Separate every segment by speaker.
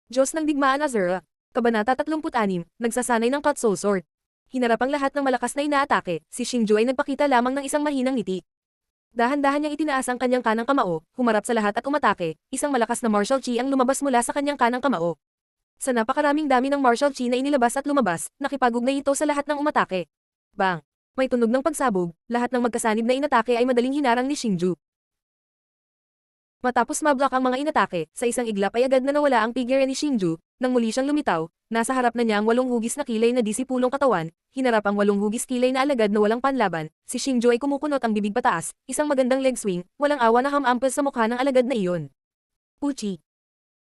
Speaker 1: Diyos ng Digmaan Azura. Kabanata 36, Nagsasanay ng Cut Soul Sword. Hinarap ang lahat ng malakas na inaatake, si Xingju ay nagpakita lamang ng isang mahinang ngiti. Dahan-dahan niyang itinaas ang kanyang kanang kamao, humarap sa lahat at umatake, isang malakas na martial chi ang lumabas mula sa kanyang kanang kamao. Sa napakaraming dami ng martial chi na inilabas at lumabas, nakipagugnay ito sa lahat ng umatake. Bang! May tunog ng pagsabog, lahat ng magkasanib na inatake ay madaling hinarang ni Xingju. Matapos mablock ang mga inatake, sa isang iglap ay agad na nawala ang figure ni Xingju, nang muli siyang lumitaw, nasa harap na niya ang 8 hugis na kilay na disipulong katawan, hinarap ang 8 hugis kilay na alagad na walang panlaban, si Xingju ay kumukunot ang bibig pataas, isang magandang leg swing, walang awa na hamampal sa mukha ng alagad na iyon. Puchi!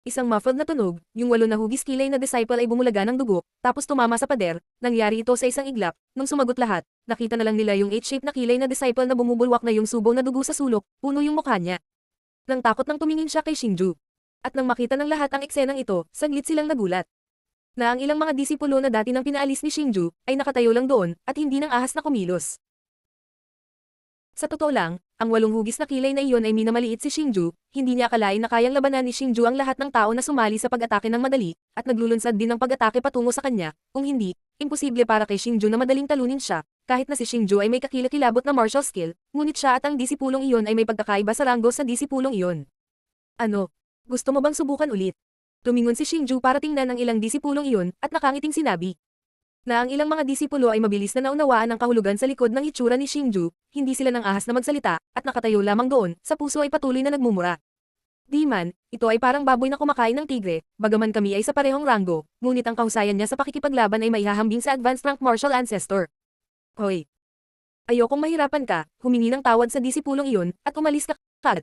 Speaker 1: Isang muffled na tunog, yung 8 na hugis kilay na disciple ay bumulaga ng dugo, tapos tumama sa pader, nangyari ito sa isang iglap, nung sumagot lahat, nakita na lang nila yung 8-shape na kilay na disciple na bumubulwak na yung subo na dugo sa sulok, puno yung mukha niya. Nang takot nang tumingin siya kay Xingju. At nang makita ng lahat ang eksenang ito, saglit silang nagulat. Na ang ilang mga disipulo na dati nang pinaalis ni Xingju, ay nakatayo lang doon, at hindi nang ahas na kumilos. Sa totoo lang, ang 8 hugis na kilay na iyon ay minamaliit si Xingju, hindi niya akalain na kayang labanan ni Xingju ang lahat ng tao na sumali sa pag-atake ng madali, at naglulunsad din ng pag-atake patungo sa kanya, kung hindi, imposible para kay Xingju na madaling talunin siya, kahit na si Xingju ay may kakilakilabot na martial skill, ngunit siya at ang disipulong iyon ay may pagkakaiba sa ranggo sa disipulong iyon. Ano? Gusto mo bang subukan ulit? Tumingon si Xingju para tingnan ang ilang disipulong iyon, at nakangiting sinabi. Na ang ilang mga disipulo ay mabilis na naunawaan ang kahulugan sa likod ng itsura ni Xingju, hindi sila nang ahas na magsalita, at nakatayo lamang doon, sa puso ay patuloy na nagmumura. Di man, ito ay parang baboy na kumakain ng tigre, bagaman kami ay sa parehong ranggo, ngunit ang kahusayan niya sa pakikipaglaban ay maihahambing sa advanced rank martial ancestor. Hoy! Ayokong mahirapan ka, humingi ng tawad sa disipulong iyon, at umalis ka kagad.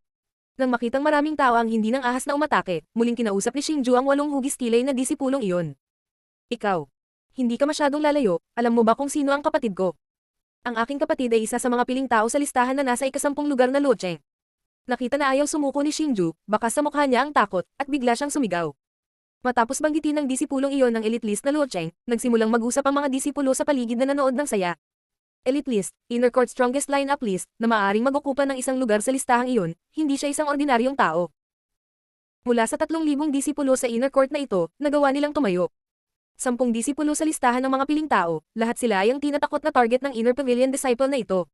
Speaker 1: Nang makitang maraming tao ang hindi nang ahas na umatake, muling kinausap ni Xingju ang 8 hugis kilay na disipulong iyon. Ikaw. Hindi ka masyadong lalayo, alam mo ba kung sino ang kapatid ko? Ang aking kapatid ay isa sa mga piling tao sa listahan na nasa ika-10 lugar na Luocheng. Nakita na ayaw sumuko ni Xingju, baka sa mukha niya ang takot, at bigla siyang sumigaw. Matapos banggitin ng disipulong iyon ng elite list na Luocheng, nagsimulang mag-usap ang mga disipulo sa paligid na nanood ng saya. Elite list, inner court strongest lineup list, na maaaring mag-okupa ng isang lugar sa listahang iyon, hindi siya isang ordinaryong tao. Mula sa 3,000 disipulo sa inner court na ito, nagawa nilang tumayo. 10 disipulo sa listahan ng mga piling tao, lahat sila ay ang tinatakot na target ng inner pavilion disciple na ito.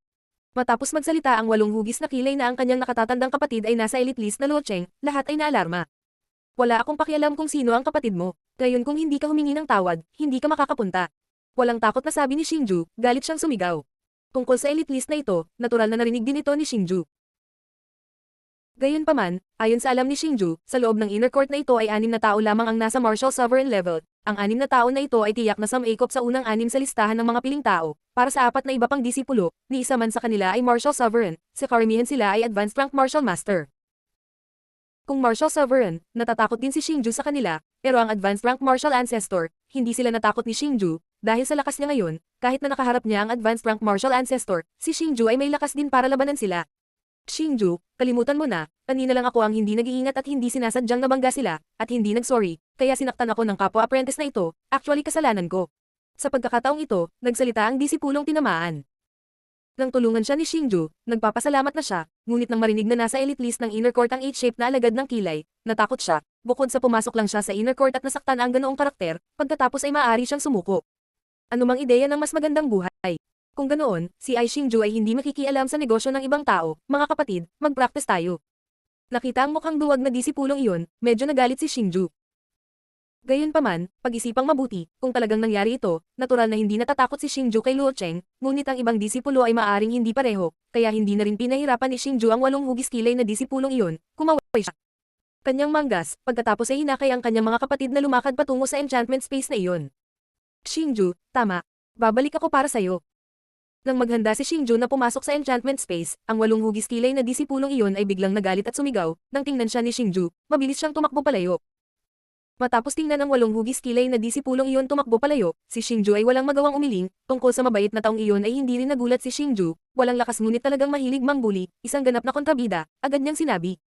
Speaker 1: Matapos magsalita ang 8 hugis na kilay na ang kanyang nakatatandang kapatid ay nasa elite list na Luocheng, lahat ay naalarma. Wala akong pakialam kung sino ang kapatid mo, gayon kung hindi ka humingi ng tawad, hindi ka makakapunta. Walang takot na sabi ni Xingju, galit siyang sumigaw. Tungkol sa elite list na ito, natural na narinig din ito ni Xingju. Gayunpaman, ayon sa alam ni Xingju, sa loob ng inner court na ito ay 6 na tao lamang ang nasa martial sovereign level. Ang 6 na tao na ito ay tiyak na sumangkop sa unang 6 sa listahan ng mga piling tao, para sa 4 na iba pang disipulo, ni isa man sa kanila ay martial sovereign, sa karamihan sila ay advanced rank martial master. Kung martial sovereign, natatakot din si Xingju sa kanila, pero ang advanced rank martial ancestor, hindi sila natakot ni Xingju, dahil sa lakas niya ngayon, kahit na nakaharap niya ang advanced rank martial ancestor, si Xingju ay may lakas din para labanan sila. Xingju, kalimutan mo na, kanina lang ako ang hindi nag-iingat at hindi sinasadyang nabangga sila, at hindi nag-sorry, kaya sinaktan ako ng kapwa apprentice na ito, actually kasalanan ko. Sa pagkakataong ito, nagsalita ang disipulong tinamaan. Nang tulungan siya ni Xingju, nagpapasalamat na siya, ngunit nang marinig na nasa elite list ng inner court ang 8-shape na alagad ng kilay, natakot siya, bukod sa pumasok lang siya sa inner court at nasaktan ang ganoong karakter, pagkatapos ay maaari siyang sumuko. Anumang ideya ng mas magandang buhay. Kung ganoon, si Ai Xingju ay hindi makikialam sa negosyo ng ibang tao, mga kapatid, mag-practice tayo. Nakita ang mukhang duwag na disipulong iyon, medyo nagalit si Xingju. Gayunpaman, pag-isipang mabuti, kung talagang nangyari ito, natural na hindi natatakot si Xingju kay Luocheng, ngunit ang ibang disipulo ay maaring hindi pareho, kaya hindi na rin pinahirapan ni Xingju ang 8 hugis kilay na disipulong iyon, kumaway siya. Kanyang manggas, pagkatapos ay hinakay ang kanyang mga kapatid na lumakad patungo sa enchantment space na iyon. Xingju, tama. Babalik ako para sayo. Nang maghanda si Xingju na pumasok sa enchantment space, ang 8 hugis kilay na disipulong iyon ay biglang nagalit at sumigaw, nang tingnan siya ni Xingju, mabilis siyang tumakbo palayo. Matapos tingnan ang 8 hugis kilay na disipulong iyon tumakbo palayo, si Xingju ay walang magawang umiling, tungkol sa mabait na taong iyon ay hindi rin nagulat si Xingju, walang lakas ngunit talagang mahilig mangbuli, isang ganap na kontrabida, agad niyang sinabi.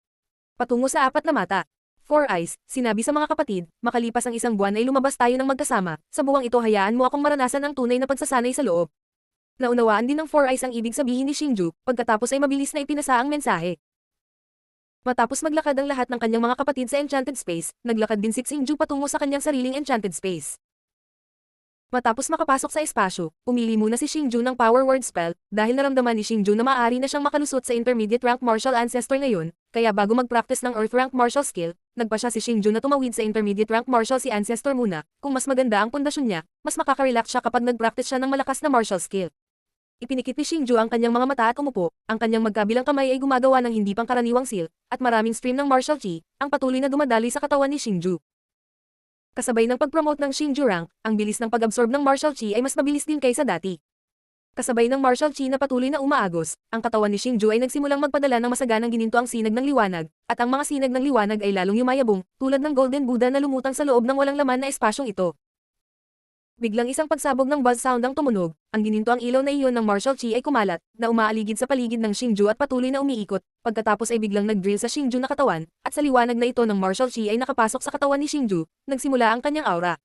Speaker 1: Patungo sa 4 na mata. 4 eyes, sinabi sa mga kapatid, makalipas ang 1 buwan ay lumabas tayo ng magkasama, sa buwang ito hayaan mo akong maranasan ang tunay na pagsasanay sa loob. Naunawaan din ng 4 eyes ang ibig sabihin ni Xingju, pagkatapos ay mabilis na ipinasa ang mensahe. Matapos maglakad ang lahat ng kanyang mga kapatid sa Enchanted Space, naglakad din si Xingju patungo sa kanyang sariling Enchanted Space. Matapos makapasok sa espasyo, pumili muna si Xingju ng Power Word Spell, dahil naramdaman ni Xingju na maaari na siyang makalusot sa Intermediate Rank Martial Ancestor ngayon, kaya bago mag-practice ng Earth Rank Martial Skill, nagpa siya si Xingju na tumawid sa Intermediate Rank Martial si Ancestor muna, kung mas maganda ang pundasyon niya, mas makaka-relax siya kapag nag-practice siya ng malakas na martial skill. Ipinikit ni Xingju ang kanyang mga mata at umupo, ang kanyang magkabilang kamay ay gumagawa ng hindi pangkaraniwang seal, at maraming stream ng martial chi, ang patuloy na dumadaloy sa katawan ni Xingju. Kasabay ng pag-promote ng Xingju rank, ang bilis ng pag-absorb ng martial chi ay mas mabilis din kaysa dati. Kasabay ng martial chi na patuloy na umaagos, ang katawan ni Xingju ay nagsimulang magpadala ng masaganang gininto ang sinag ng liwanag, at ang mga sinag ng liwanag ay lalong yumayabong, tulad ng Golden Buddha na lumutang sa loob ng walang laman na espasyong ito. Biglang isang pagsabog ng buzz sound ang tumunog, ang gininto ang ilaw na iyon ng martial chi ay kumalat, na umaaligid sa paligid ng Xingju at patuloy na umiikot, pagkatapos ay biglang nag-drill sa Xingju na katawan, at sa liwanag na ito ng martial chi ay nakapasok sa katawan ni Xingju, nagsimula ang kanyang aura.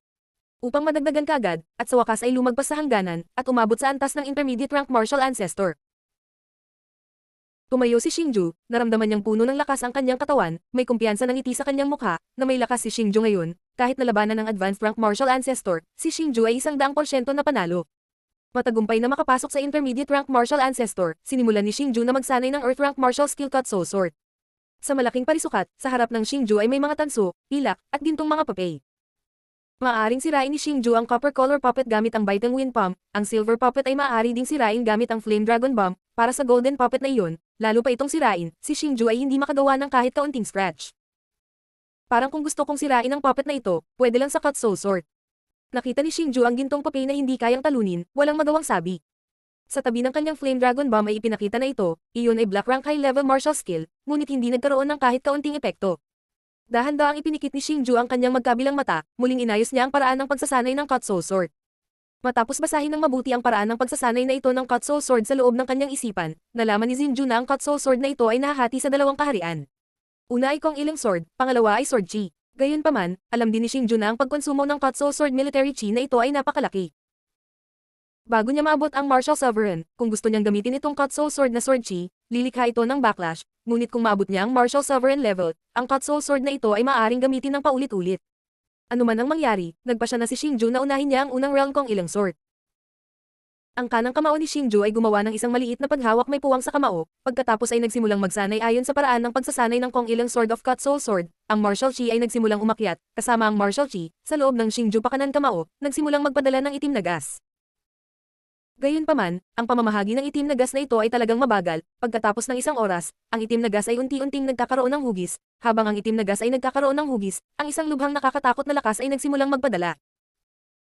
Speaker 1: Upang madagdagan kaagad, at sa wakas ay lumagpas sa hangganan, at umabot sa antas ng Intermediate Rank Martial Ancestor. Tumayo si Xingju, naramdaman niyang puno ng lakas ang kanyang katawan, may kumpiyansa ng ngiti sa kanyang mukha, na may lakas si Xingju ngayon, kahit nalabanan ng Advanced Rank Martial Ancestor, si Xingju ay 100% na panalo. Matagumpay na makapasok sa Intermediate Rank Martial Ancestor, sinimulan ni Xingju na magsanay ng Earth Rank Martial Skill Cutso Sword. Sa malaking parisukat, sa harap ng Xingju ay may mga tanso, pilak, at gintong mga papel. Maaaring sirain ni Xingju ang Copper Color Puppet gamit ang Biting Wind Palm, ang Silver Puppet ay maaari ding sirain gamit ang Flame Dragon Bomb, para sa Golden Puppet na iyon, lalo pa itong sirain, si Xingju ay hindi makagawa ng kahit kaunting scratch. Parang kung gusto kong sirain ang puppet na ito, pwede lang sa Cutso Sword. Nakita ni Xingju ang gintong papel na hindi kayang talunin, walang magawang sabi. Sa tabi ng kanyang Flame Dragon Bomb ay ipinakita na ito, iyon ay Black Rank High Level Martial Skill, ngunit hindi nagkaroon ng kahit kaunting epekto. Dahan-dahang ipinikit ni Xingju ang kanyang magkabilang mata, muling inayos niya ang paraan ng pagsasanay ng Cutso Sword. Matapos basahin ng mabuti ang paraan ng pagsasanay na ito ng Cutso Sword sa loob ng kanyang isipan, nalaman ni Xingju na ang Cutso Sword na ito ay nahahati sa dalawang kaharian. Una ay Kong Ilang Sword, pangalawa ay Sword Chi. Gayunpaman, alam din ni Xingju na ang pagkonsumo ng Cutso Sword Military Chi na ito ay napakalaki. Bago niya maabot ang Martial Sovereign, kung gusto niyang gamitin itong Cutso Sword na Sword Chi, lilikha ito ng backlash, ngunit kung maabot niya ang Martial Sovereign level, ang Cutso Sword na ito ay maaaring gamitin ng paulit-ulit. Ano man ang mangyari, nagpa siya na si Xingju na unahin niya ang unang realm Kong Ilang Sword. Ang kanang kamao ni Xingju ay gumawa ng isang maliit na paghawak may puwang sa kamao, pagkatapos ay nagsimulang magsanay ayon sa paraan ng pagsasanay ng Kong Ilang Sword of Cutso Sword, ang Martial Chi ay nagsimulang umakyat, kasama ang Martial Chi, sa loob ng Xingju pakanan kamao, nagsimulang magpadala ng itim na gas. Gayunpaman, ang pamamahagi ng itim na gas na ito ay talagang mabagal, pagkatapos ng isang oras, ang itim na gas ay unti-unting nagkakaroon ng hugis, habang ang itim na gas ay nagkakaroon ng hugis, ang isang lubhang nakakatakot na lakas ay nagsimulang magpadala.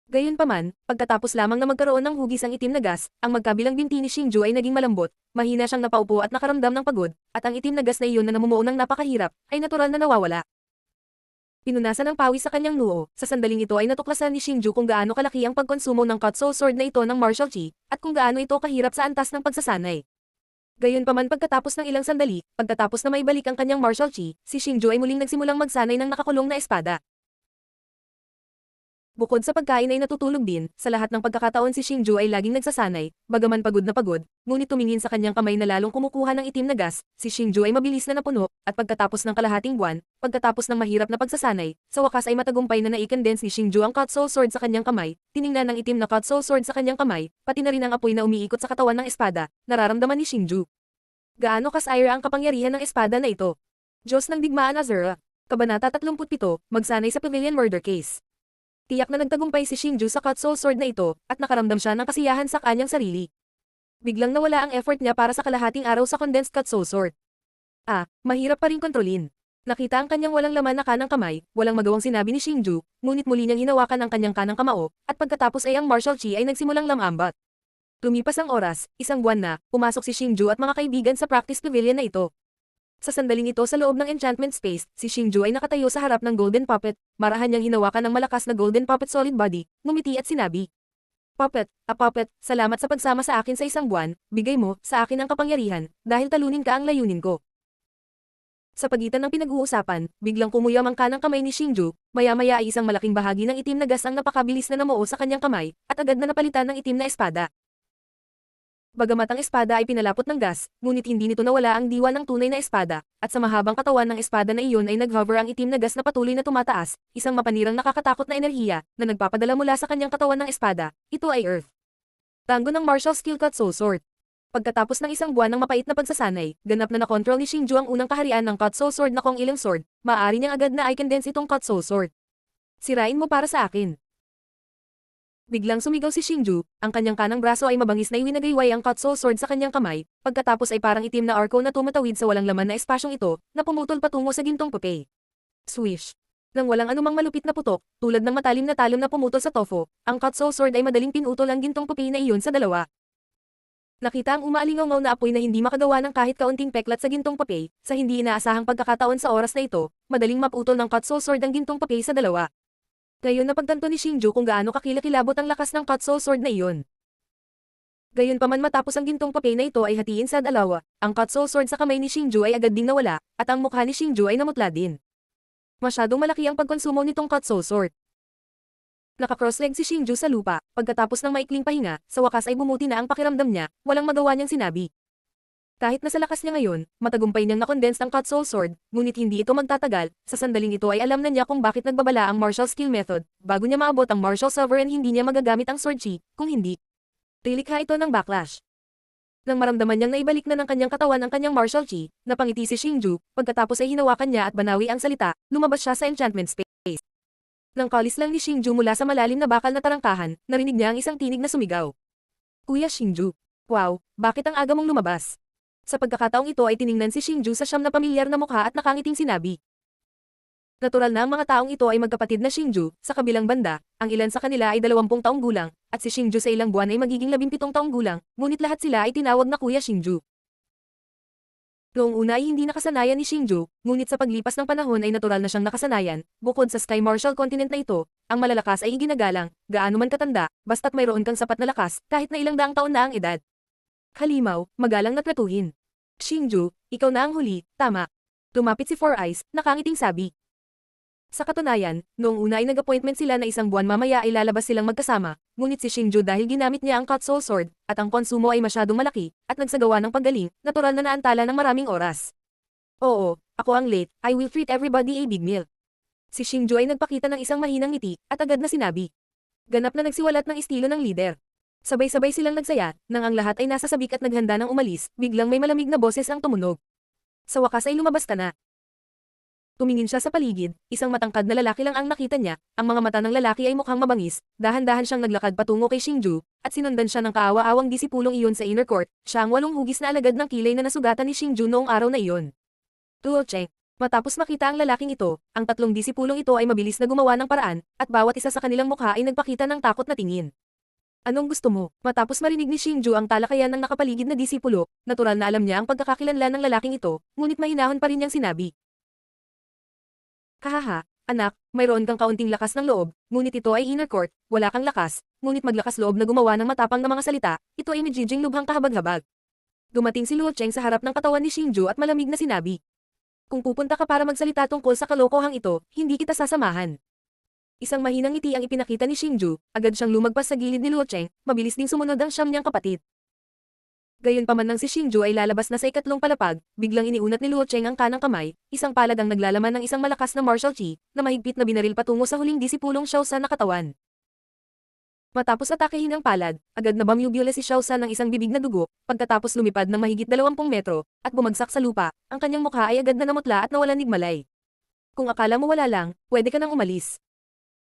Speaker 1: Gayunpaman, pagkatapos lamang na magkaroon ng hugis ang itim na gas, ang magkabilang binti ni Xingju ay naging malambot, mahina siyang napaupo at nakaramdam ng pagod, at ang itim na gas na iyon na namumuo ng napakahirap, ay natural na nawawala. Pinunasan ng pawis sa kanyang noo, sa sandaling ito ay natuklasan ni Xingju kung gaano kalaki ang pagkonsumo ng Cutso Sword na ito ng Martial Chi, at kung gaano ito kahirap sa antas ng pagsasanay. Gayunpaman pagkatapos ng ilang sandali, pagkatapos na maibalik ang kanyang Martial Chi, si Xingju ay muling nagsimulang magsanay ng nakakulong na espada. Bukod sa pagkain ay natutulog din, sa lahat ng pagkakataon si Xingju ay laging nagsasanay, bagaman pagod na pagod, ngunit tumingin sa kanyang kamay na lalong kumukuha ng itim na gas, si Xingju ay mabilis na napuno, at pagkatapos ng kalahating buwan, pagkatapos ng mahirap na pagsasanay, sa wakas ay matagumpay na nai-condense ni Xingju ang Cutso Sword sa kanyang kamay, tiningnan ng itim na Cutso Sword sa kanyang kamay, pati na rin ang apoy na umiikot sa katawan ng espada, nararamdaman ni Xingju. Gaano kasayra ang kapangyarihan ng espada na ito? Diyos ng Digmaan Azura. Kabanata 37, Magsanay sa Pavilion Murder Case. Tiyak na nagtagumpay si Xingju sa Cutso Sword na ito, at nakaramdam siya ng kasiyahan sa kanyang sarili. Biglang nawala ang effort niya para sa kalahating araw sa condensed Cutso Sword. Mahirap pa rin kontrolin. Nakita ang kanyang walang laman na kanang kamay, walang magawang sinabi ni Xingju, ngunit muli niyang hinawakan ang kanyang kanang kamao, at pagkatapos ay ang Martial Chi ay nagsimulang lamambat. Lumipas ang oras, isang buwan na, pumasok si Xingju at mga kaibigan sa practice pavilion na ito. Sa sandaling ito sa loob ng enchantment space, si Xingju ay nakatayo sa harap ng Golden Puppet, marahan niyang hinawakan ng malakas na Golden Puppet solid body, ngumiti at sinabi. Puppet, Puppet, salamat sa pagsama sa akin sa isang buwan, bigay mo sa akin ang kapangyarihan, dahil talunin ka ang layunin ko. Sa pagitan ng pinag-uusapan, biglang kumuyam ang kanang kamay ni Xingju, maya-maya ay isang malaking bahagi ng itim na gas ang napakabilis na namuo sa kanyang kamay, at agad na napalitan ng itim na espada. Bagamat ang espada ay pinalapot ng gas, ngunit hindi nito nawala ang diwa ng tunay na espada, at sa mahabang katawan ng espada na iyon ay nag-hover ang itim na gas na patuloy na tumataas, isang mapanirang nakakatakot na enerhiya, na nagpapadala mula sa kanyang katawan ng espada. Ito ay Earth. Tango ng martial skill Cut Soul Sword. Pagkatapos ng isang buwan ng mapait na pagsasanay, ganap na nakontrol ni Xingju ang unang kaharian ng Cut Soul Sword na Kong Ilang Sword, maaari niyang agad na i-condense itong Cut Soul Sword. Sirain mo para sa akin. Biglang sumigaw si Xingju, ang kanyang kanang braso ay mabangis na iwinagayway ang Cut Soul Sword sa kanyang kamay, pagkatapos ay parang itim na arco na tumatawid sa walang laman na espasyong ito, na pumutol patungo sa gintong papel. Swish! Nang walang anumang malupit na putok, tulad ng matalim na talon na pumutol sa tofu, ang Cut Soul Sword ay madaling pinutol ang gintong papel na iyon sa dalawa. Nakita ang umaalingaw na apoy na hindi makagawa ng kahit kaunting peklat sa gintong papel, sa hindi inaasahang pagkakataon sa oras na ito, madaling maputol ng Cut Soul Sword ang gintong papel sa dalawa. Gayon napagtanto ni Xingju kung gaano kakilakilabot ang lakas ng Cut Soul Sword na iyon. Gayunpaman matapos ang gintong papel na ito ay hatiin sa dalawa, ang Cut Soul Sword sa kamay ni Xingju ay agad ding nawala, at ang mukha ni Xingju ay namutla din. Masyadong malaki ang pagkonsumo nitong Cut Soul Sword. Naka-cross-leg si Xingju sa lupa, pagkatapos ng maikling pahinga, sa wakas ay bumuti na ang pakiramdam niya, walang magawa niyang sinabi. Kahit nasa lakas niya ngayon, matagumpay niyang na-condense ang Cut Soul Sword, ngunit hindi ito magtatagal, sa sandaling ito ay alam na niya kung bakit nagbabala ang martial skill method, bago niya maabot ang martial sovereign hindi niya magagamit ang sword chi, kung hindi. Rilikha ito ng backlash. Nang maramdaman niyang naibalik na ng kanyang katawan ang kanyang martial chi, napangiti si Xingju, pagkatapos ay hinawakan niya at banawi ang salita, lumabas siya sa enchantment space. Nang kalis lang ni Xingju mula sa malalim na bakal na tarangkahan, narinig niya ang isang tinig na sumigaw. Kuya Xingju. Wow, bakit ang aga mong lumabas? Sa pagkakataong ito ay tiningnan si Xingju sa siyam na pamilyar na mukha at nakangiting sinabi. Natural na ang mga taong ito ay magkapatid na Xingju, sa kabilang banda, ang ilan sa kanila ay 20 taong gulang, at si Xingju sa ilang buwan ay magiging 17 taong gulang, ngunit lahat sila ay tinawag na Kuya Xingju. Noong una ay hindi nakasanayan ni Xingju, ngunit sa paglipas ng panahon ay natural na siyang nakasanayan, bukod sa Sky Martial Continent na ito, ang malalakas ay iginagalang, gaano man katanda, basta't mayroon kang sapat na lakas, kahit na ilang daang taon na ang edad. Halimaw, magalang na tratuhin. Xingju, ikaw na ang huli, tama. Lumapit si Four Eyes, nakangiting sabi. Sa katunayan, noong una ay nag-appointment sila na isang buwan mamaya ay lalabas silang magkasama, ngunit si Xingju dahil ginamit niya ang Cut Soul Sword, at ang konsumo ay masyadong malaki, at nagsagawa ng paggaling, natural na naantala ng maraming oras. Oo, ako ang late, I will treat everybody a big meal. Si Xingju ay nagpakita ng isang mahinang ngiti, at agad na sinabi. Ganap na nagsiwalat ng estilo ng leader. Sabay-sabay silang nagsaya, nang ang lahat ay nasa sabik at naghanda ng umalis, biglang may malamig na boses ang tumunog. Sa wakas ay lumabas ka na. Tumingin siya sa paligid, isang matangkad na lalaki lang ang nakita niya, ang mga mata ng lalaki ay mukhang mabangis, dahan-dahan siyang naglakad patungo kay Xingju, at sinundan siya ng kaawa-awang disipulong iyon sa inner court, siya ang 8 hugis na alagad ng kilay na nasugatan ni Xingju noong araw na iyon. Tuo Cheng. Matapos makita ang lalaking ito, ang 3 disipulong ito ay mabilis na gumawa ng paraan, at bawat isa sa kanilang mukha ay nagpakita ng takot na tingin. Anong gusto mo? Matapos marinig ni Xingju ang talakayan ng nakapaligid na disipulo, natural na alam niya ang pagkakakilanlan ng lalaking ito, ngunit mahinahon pa rin niyang sinabi. Hahaha, anak, mayroon kang kaunting lakas ng loob, ngunit ito ay inner court, wala kang lakas, ngunit maglakas loob na gumawa ng matapang na mga salita, ito ay magiging lubhang kahabag-habag. Dumating si Luo Cheng sa harap ng katawan ni Xingju at malamig na sinabi. Kung pupunta ka para magsalita tungkol sa kalokohang ito, hindi kita sasamahan. Isang mahinang ngiti ang ipinakita ni Xingju, agad siyang lumagpas sa gilid ni Luo Cheng, mabilis ding sumunod ang siyam niyang kapatid. Gayunpaman nang si Xingju ay lalabas na sa ikatlong palapag, biglang iniunat ni Luo Cheng ang kanang kamay, isang palad ang naglalaman ng isang malakas na martial chi, na mahigpit na binaril patungo sa huling disipulong Xiaosan na katawan. Matapos atakehin ang palad, agad na bamyubyula si Xiaosan ng isang bibig na dugo, pagkatapos lumipad ng mahigit 20 metro, at bumagsak sa lupa, ang kanyang mukha ay agad na namutla at nawalan nigmalay. Kung akala mo wala lang, pwede ka nang umalis.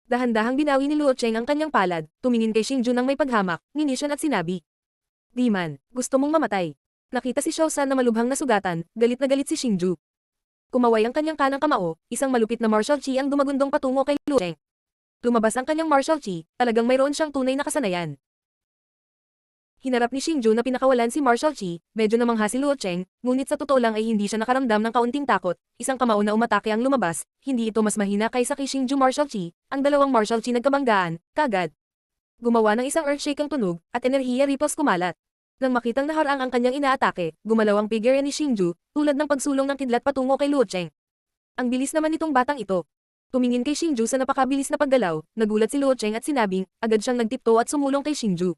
Speaker 1: Dahan-dahang binawi ni Luo Cheng ang kanyang palad, tumingin kay Xingju nang may paghamak, nginisyon at sinabi. Di man, gusto mong mamatay. Nakita si Xiaosan na malubhang nasugatan, galit na galit si Xingju. Kumaway ang kanyang kanang kamao, isang malupit na martial chi ang dumagundong patungo kay Luo Cheng. Lumabas ang kanyang martial chi, talagang mayroon siyang tunay na kasanayan. Hinarap ni Xingju na pinakawalan si martial chi, medyo namangha si Luo Cheng, ngunit sa totoo lang ay hindi siya nakaramdam ng kaunting takot, isang kamao na umatake ang lumabas, hindi ito mas mahina kaysa kay Xingju martial chi, ang dalawang martial chi nagkabanggaan, kagad. Gumawa ng isang earthshake ang tunog, at enerhiya ripples kumalat. Nang makitang naharang ang kanyang inaatake, gumalaw ang figure ni Xingju, tulad ng pagsulong ng kidlat patungo kay Luo Cheng. Ang bilis naman nitong batang ito. Tumingin kay Xingju sa napakabilis na paggalaw, nagulat si Luo Cheng at sinabing, agad siyang nagtipto at sumulong kay Xingju.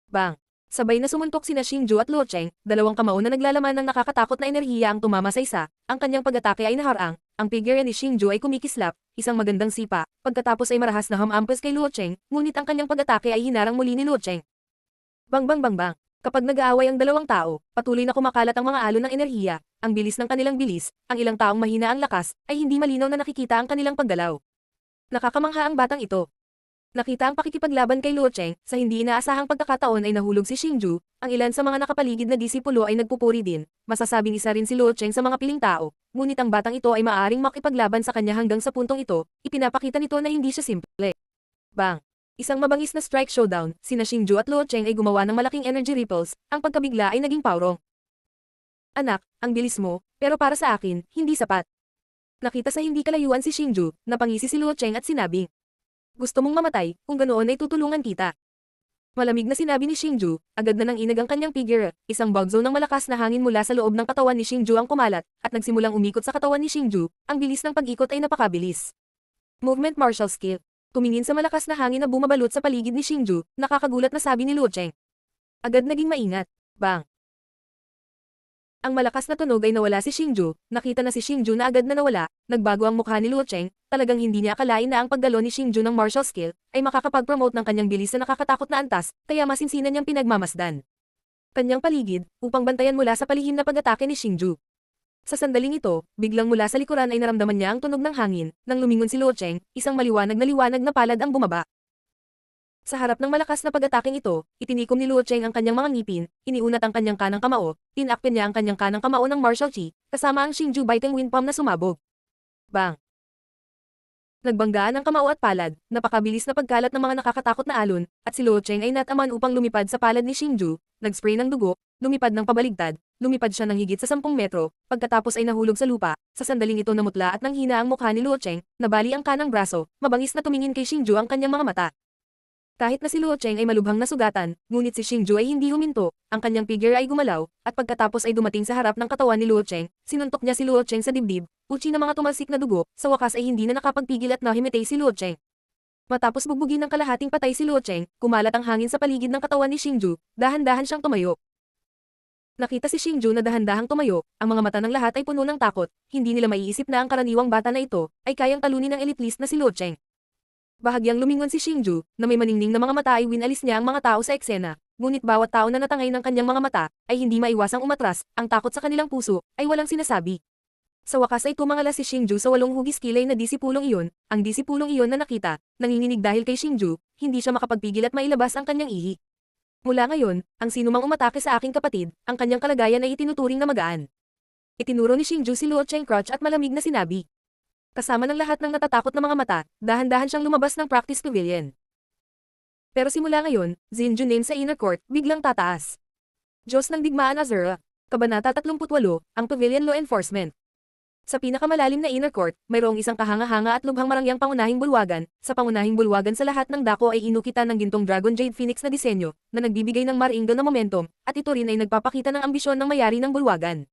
Speaker 1: Bang! Sabay na sumuntok sina Xingju at Luo Cheng, dalawang kamao na naglalaman ng nakakatakot na enerhiya ang tumama sa isa, ang kanyang pag-atake ay naharang, ang figure ni Xingju ay kumikislap, isang magandang sipa, pagkatapos ay marahas na hamampas kay Luo Cheng, ngunit ang kanyang pag-atake ay hinarang muli ni Luo Cheng. Bang bang bang bang. Kapag nag-aaway ang dalawang tao, patuloy na kumakalat ang mga alon ng enerhiya, ang bilis ng kanilang bilis, ang ilang taong mahina ang lakas, ay hindi malinaw na nakikita ang kanilang paggalaw. Nakakamangha ang batang ito. Nakita ang pakikipaglaban kay Luo Cheng, sa hindi inaasahang pagkakataon ay nahulog si Xingju, ang ilan sa mga nakapaligid na disipulo ay nagpupuri din, masasabing isa rin si Luo Cheng sa mga piling tao, ngunit ang batang ito ay maaring makipaglaban sa kanya hanggang sa puntong ito, ipinapakita nito na hindi siya simple. Bang! Isang mabangis na strike showdown, sina Xingju at Luo Cheng ay gumawa ng malaking energy ripples, ang pagkabigla ay naging paurong. Anak, ang bilis mo, pero para sa akin, hindi sapat. Nakita sa hindi kalayuan si Xingju, napangisi si Luo Cheng at sinabing, gusto mong mamatay, kung ganoon ay tutulungan kita. Malamig na sinabi ni Xingju, agad na nang inag ang kanyang figure, isang bug zone ng malakas na hangin mula sa loob ng katawan ni Xingju ang kumalat, at nagsimulang umikot sa katawan ni Xingju, ang bilis ng pag-ikot ay napakabilis. Movement martial skill. Tumingin sa malakas na hangin na bumabalot sa paligid ni Xingju, nakakagulat na sabi ni Luo Cheng. Agad naging maingat. Bang! Ang malakas na tunog ay nawala si Xingju, nakita na si Xingju na agad na nawala, nagbago ang mukha ni Luo Cheng, talagang hindi niya akalain na ang paggalo ni Xingju ng martial skill ay makakapag-promote ng kanyang bilis na nakakatakot na antas, kaya masinsinan niyang pinagmamasdan. Kanyang paligid, upang bantayan mula sa palihim na pag-atake ni Xingju. Sa sandaling ito, biglang mula sa likuran ay naramdaman niya ang tunog ng hangin, nang lumingon si Luo Cheng, isang maliwanag na palad ang bumaba. Sa harap ng malakas na pag-ataking ito, itinikom ni Luo Cheng ang kanyang mga ngipin, iniunat ang kanyang kanang kamao, tinakpan niya ang kanyang kanang kamao ng martial chi, kasama ang Xingju biting wind palm na sumabog. Bang! Nagbanggaan ang kamao at palad, napakabilis na pagkalat ng mga nakakatakot na alon, at si Luo Cheng ay nataman upang lumipad sa palad ni Xingju, nag-spray ng dugo, lumipad ng pabaligtad, lumipad siya ng higit sa 10 metro, pagkatapos ay nahulog sa lupa, sa sandaling ito namutla at nanghina ang mukha ni Luo Cheng, nabali ang kanang braso, mabangis na tumingin kay Xingju ang kanyang mga mata. Kahit na si Luo Cheng ay malubhang nasugatan, ngunit si Xingju ay hindi huminto, ang kanyang figure ay gumalaw, at pagkatapos ay dumating sa harap ng katawan ni Luo Cheng, sinuntok niya si Luo Cheng sa dibdib, uchi na mga tumalsik na dugo, sa wakas ay hindi na nakapagpigil at nahimatay si Luo Cheng. Matapos bugbugin ng kalahating patay si Luo Cheng, kumalat ang hangin sa paligid ng katawan ni Xingju, dahan-dahan siyang tumayo. Nakita si Xingju na dahan-dahang tumayo, ang mga mata ng lahat ay puno ng takot, hindi nila maiisip na ang karaniwang bata na ito, ay kayang talunin ng elite list na si Luo Cheng. Bahagyang lumingon si Xingju, na may maningning na mga mata ay winalis niya ang mga tao sa eksena, ngunit bawat tao na natangay ng kanyang mga mata, ay hindi maiwasang umatras, ang takot sa kanilang puso, ay walang sinasabi. Sa wakas ay tumangala si Xingju sa 8 hugis kilay na disipulong iyon, ang disipulong iyon na nakita, nanginginig dahil kay Xingju, hindi siya makapagpigil at mailabas ang kanyang ihi. Mula ngayon, ang sinumang umatake sa aking kapatid, ang kanyang kalagayan ay itinuturing na magaan. Itinuro ni Xingju si Luo Cheng crotch at malamig na sinabi. Kasama ng lahat ng natatakot na mga mata, dahan-dahan siyang lumabas ng practice pavilion. Pero simula ngayon, Xinju name sa inner court, biglang tataas. Diyos ng Digmaan Azura, Kabanata 38, ang Pavilion Law Enforcement. Sa pinakamalalim na inner court, mayroong isang kahanga-hanga at lubhang marangyang pangunahing bulwagan, sa pangunahing bulwagan sa lahat ng dako ay inukitan ng gintong Dragon Jade Phoenix na disenyo, na nagbibigay ng maringal na momentum, at ito rin ay nagpapakita ng ambisyon ng mayari ng bulwagan.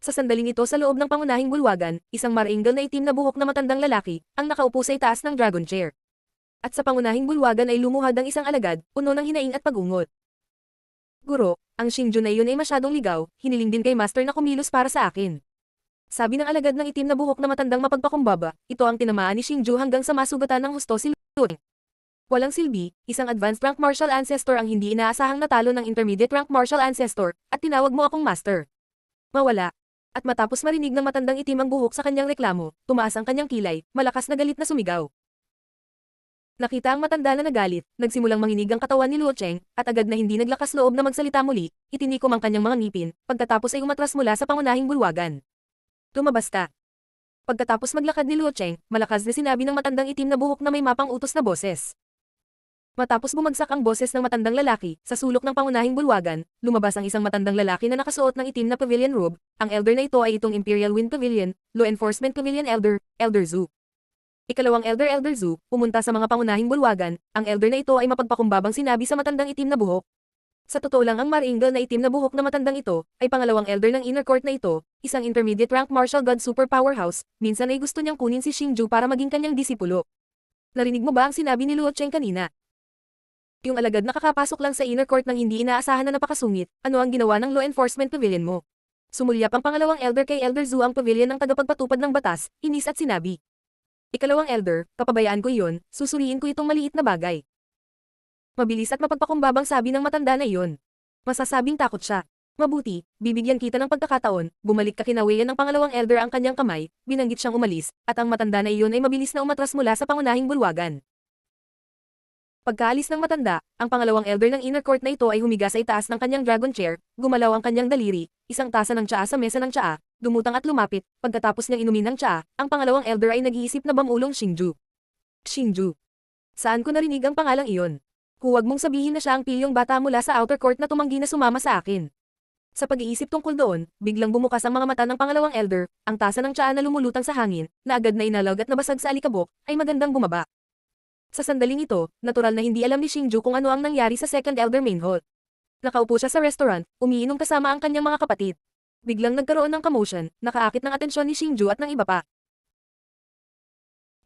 Speaker 1: Sa sandaling ito sa loob ng pangunahing bulwagan, isang maringal na itim na buhok na matandang lalaki, ang nakaupo sa itaas ng dragon chair. At sa pangunahing bulwagan ay lumuhad ang isang alagad, puno ng hinaing at pag-ungot. Guro, ang Xingju na iyon ay masyadong ligaw, hiniling din kay Master na kumilos para sa akin. Sabi ng alagad ng itim na buhok na matandang mapagpakumbaba, ito ang tinamaan ni Xingju hanggang sa masugatan ng husto si Luo Cheng. Walang silbi, isang advanced rank martial ancestor ang hindi inaasahang natalo ng intermediate rank martial ancestor, at tinawag mo akong master. Mawala. At matapos marinig ng matandang itim ang buhok sa kanyang reklamo, tumaas ang kanyang kilay, malakas na galit na sumigaw. Nakita ang matanda na nagalit, nagsimulang manginig ang katawan ni Luo Cheng, at agad na hindi naglakas loob na magsalita muli, itinikom ang kanyang mga ngipin, pagkatapos ay umatras mula sa pangunahing bulwagan. Lumabas ka. Pagkatapos maglakad ni Luo Cheng, malakas na sinabi ng matandang itim na buhok na may mapang utos na boses. Matapos bumagsak ang boses ng matandang lalaki, sa sulok ng pangunahing bulwagan, lumabas ang isang matandang lalaki na nakasuot ng itim na pavilion robe, ang elder na ito ay itong Imperial Wind Pavilion, Law Enforcement Pavilion Elder, Elder Zhu. Ikalawang Elder Elder Zhu, pumunta sa mga pangunahing bulwagan, ang elder na ito ay mapagpakumbabang sinabi sa matandang itim na buhok. Sa totoo lang ang maringal na itim na buhok na matandang ito, ay pangalawang elder ng inner court na ito, isang intermediate rank martial god super powerhouse, minsan ay gusto niyang kunin si Xingju para maging kanyang disipulo. Narinig mo ba ang sinabi ni Luo Cheng kanina? Yung alagad nakakapasok lang sa inner court ng hindi inaasahan na napakasungit, ano ang ginawa ng law enforcement pavilion mo? Sumulyap ang pangalawang elder kay Elder Zhu ang pavilion ng tagapagpatupad ng batas, inis at sinabi. Ikalawang elder, papabayaan ko iyon, susuriin ko itong maliit na bagay. Mabilis at mapagpakumbabang sabi ng matanda na iyon. Masasabing takot siya. Mabuti, bibigyan kita ng pagkakataon, bumalik ka kinawayan ng pangalawang elder ang kanyang kamay, binanggit siyang umalis, at ang matanda na iyon ay mabilis na umatras mula sa pangunahing bulwagan. Pagkaalis ng matanda, ang pangalawang elder ng inner court na ito ay humiga sa itaas ng kanyang dragon chair, gumalaw ang kanyang daliri, isang tasa ng tsaa sa mesa ng tsaa, dumutang at lumapit, pagkatapos niyang inumin ng tsaa, ang pangalawang elder ay nag-iisip na bamulong Xingju. Xingju. Saan ko narinig ang pangalang iyon? Huwag mong sabihin na siya ang pilyong bata mula sa outer court na tumanggi na sumama sa akin. Sa pag-iisip tungkol doon, biglang bumukas ang mga mata ng pangalawang elder, ang tasa ng tsaa na lumulutang sa hangin, na agad na inalog at nabasag sa alikabok, ay magandang bumaba. Sa sandaling ito, natural na hindi alam ni Xingju kung ano ang nangyari sa second elder main hall. Nakaupo siya sa restaurant, umiinom kasama ang kanyang mga kapatid. Biglang nagkaroon ng commotion, nakaakit ng atensyon ni Xingju at ng iba pa.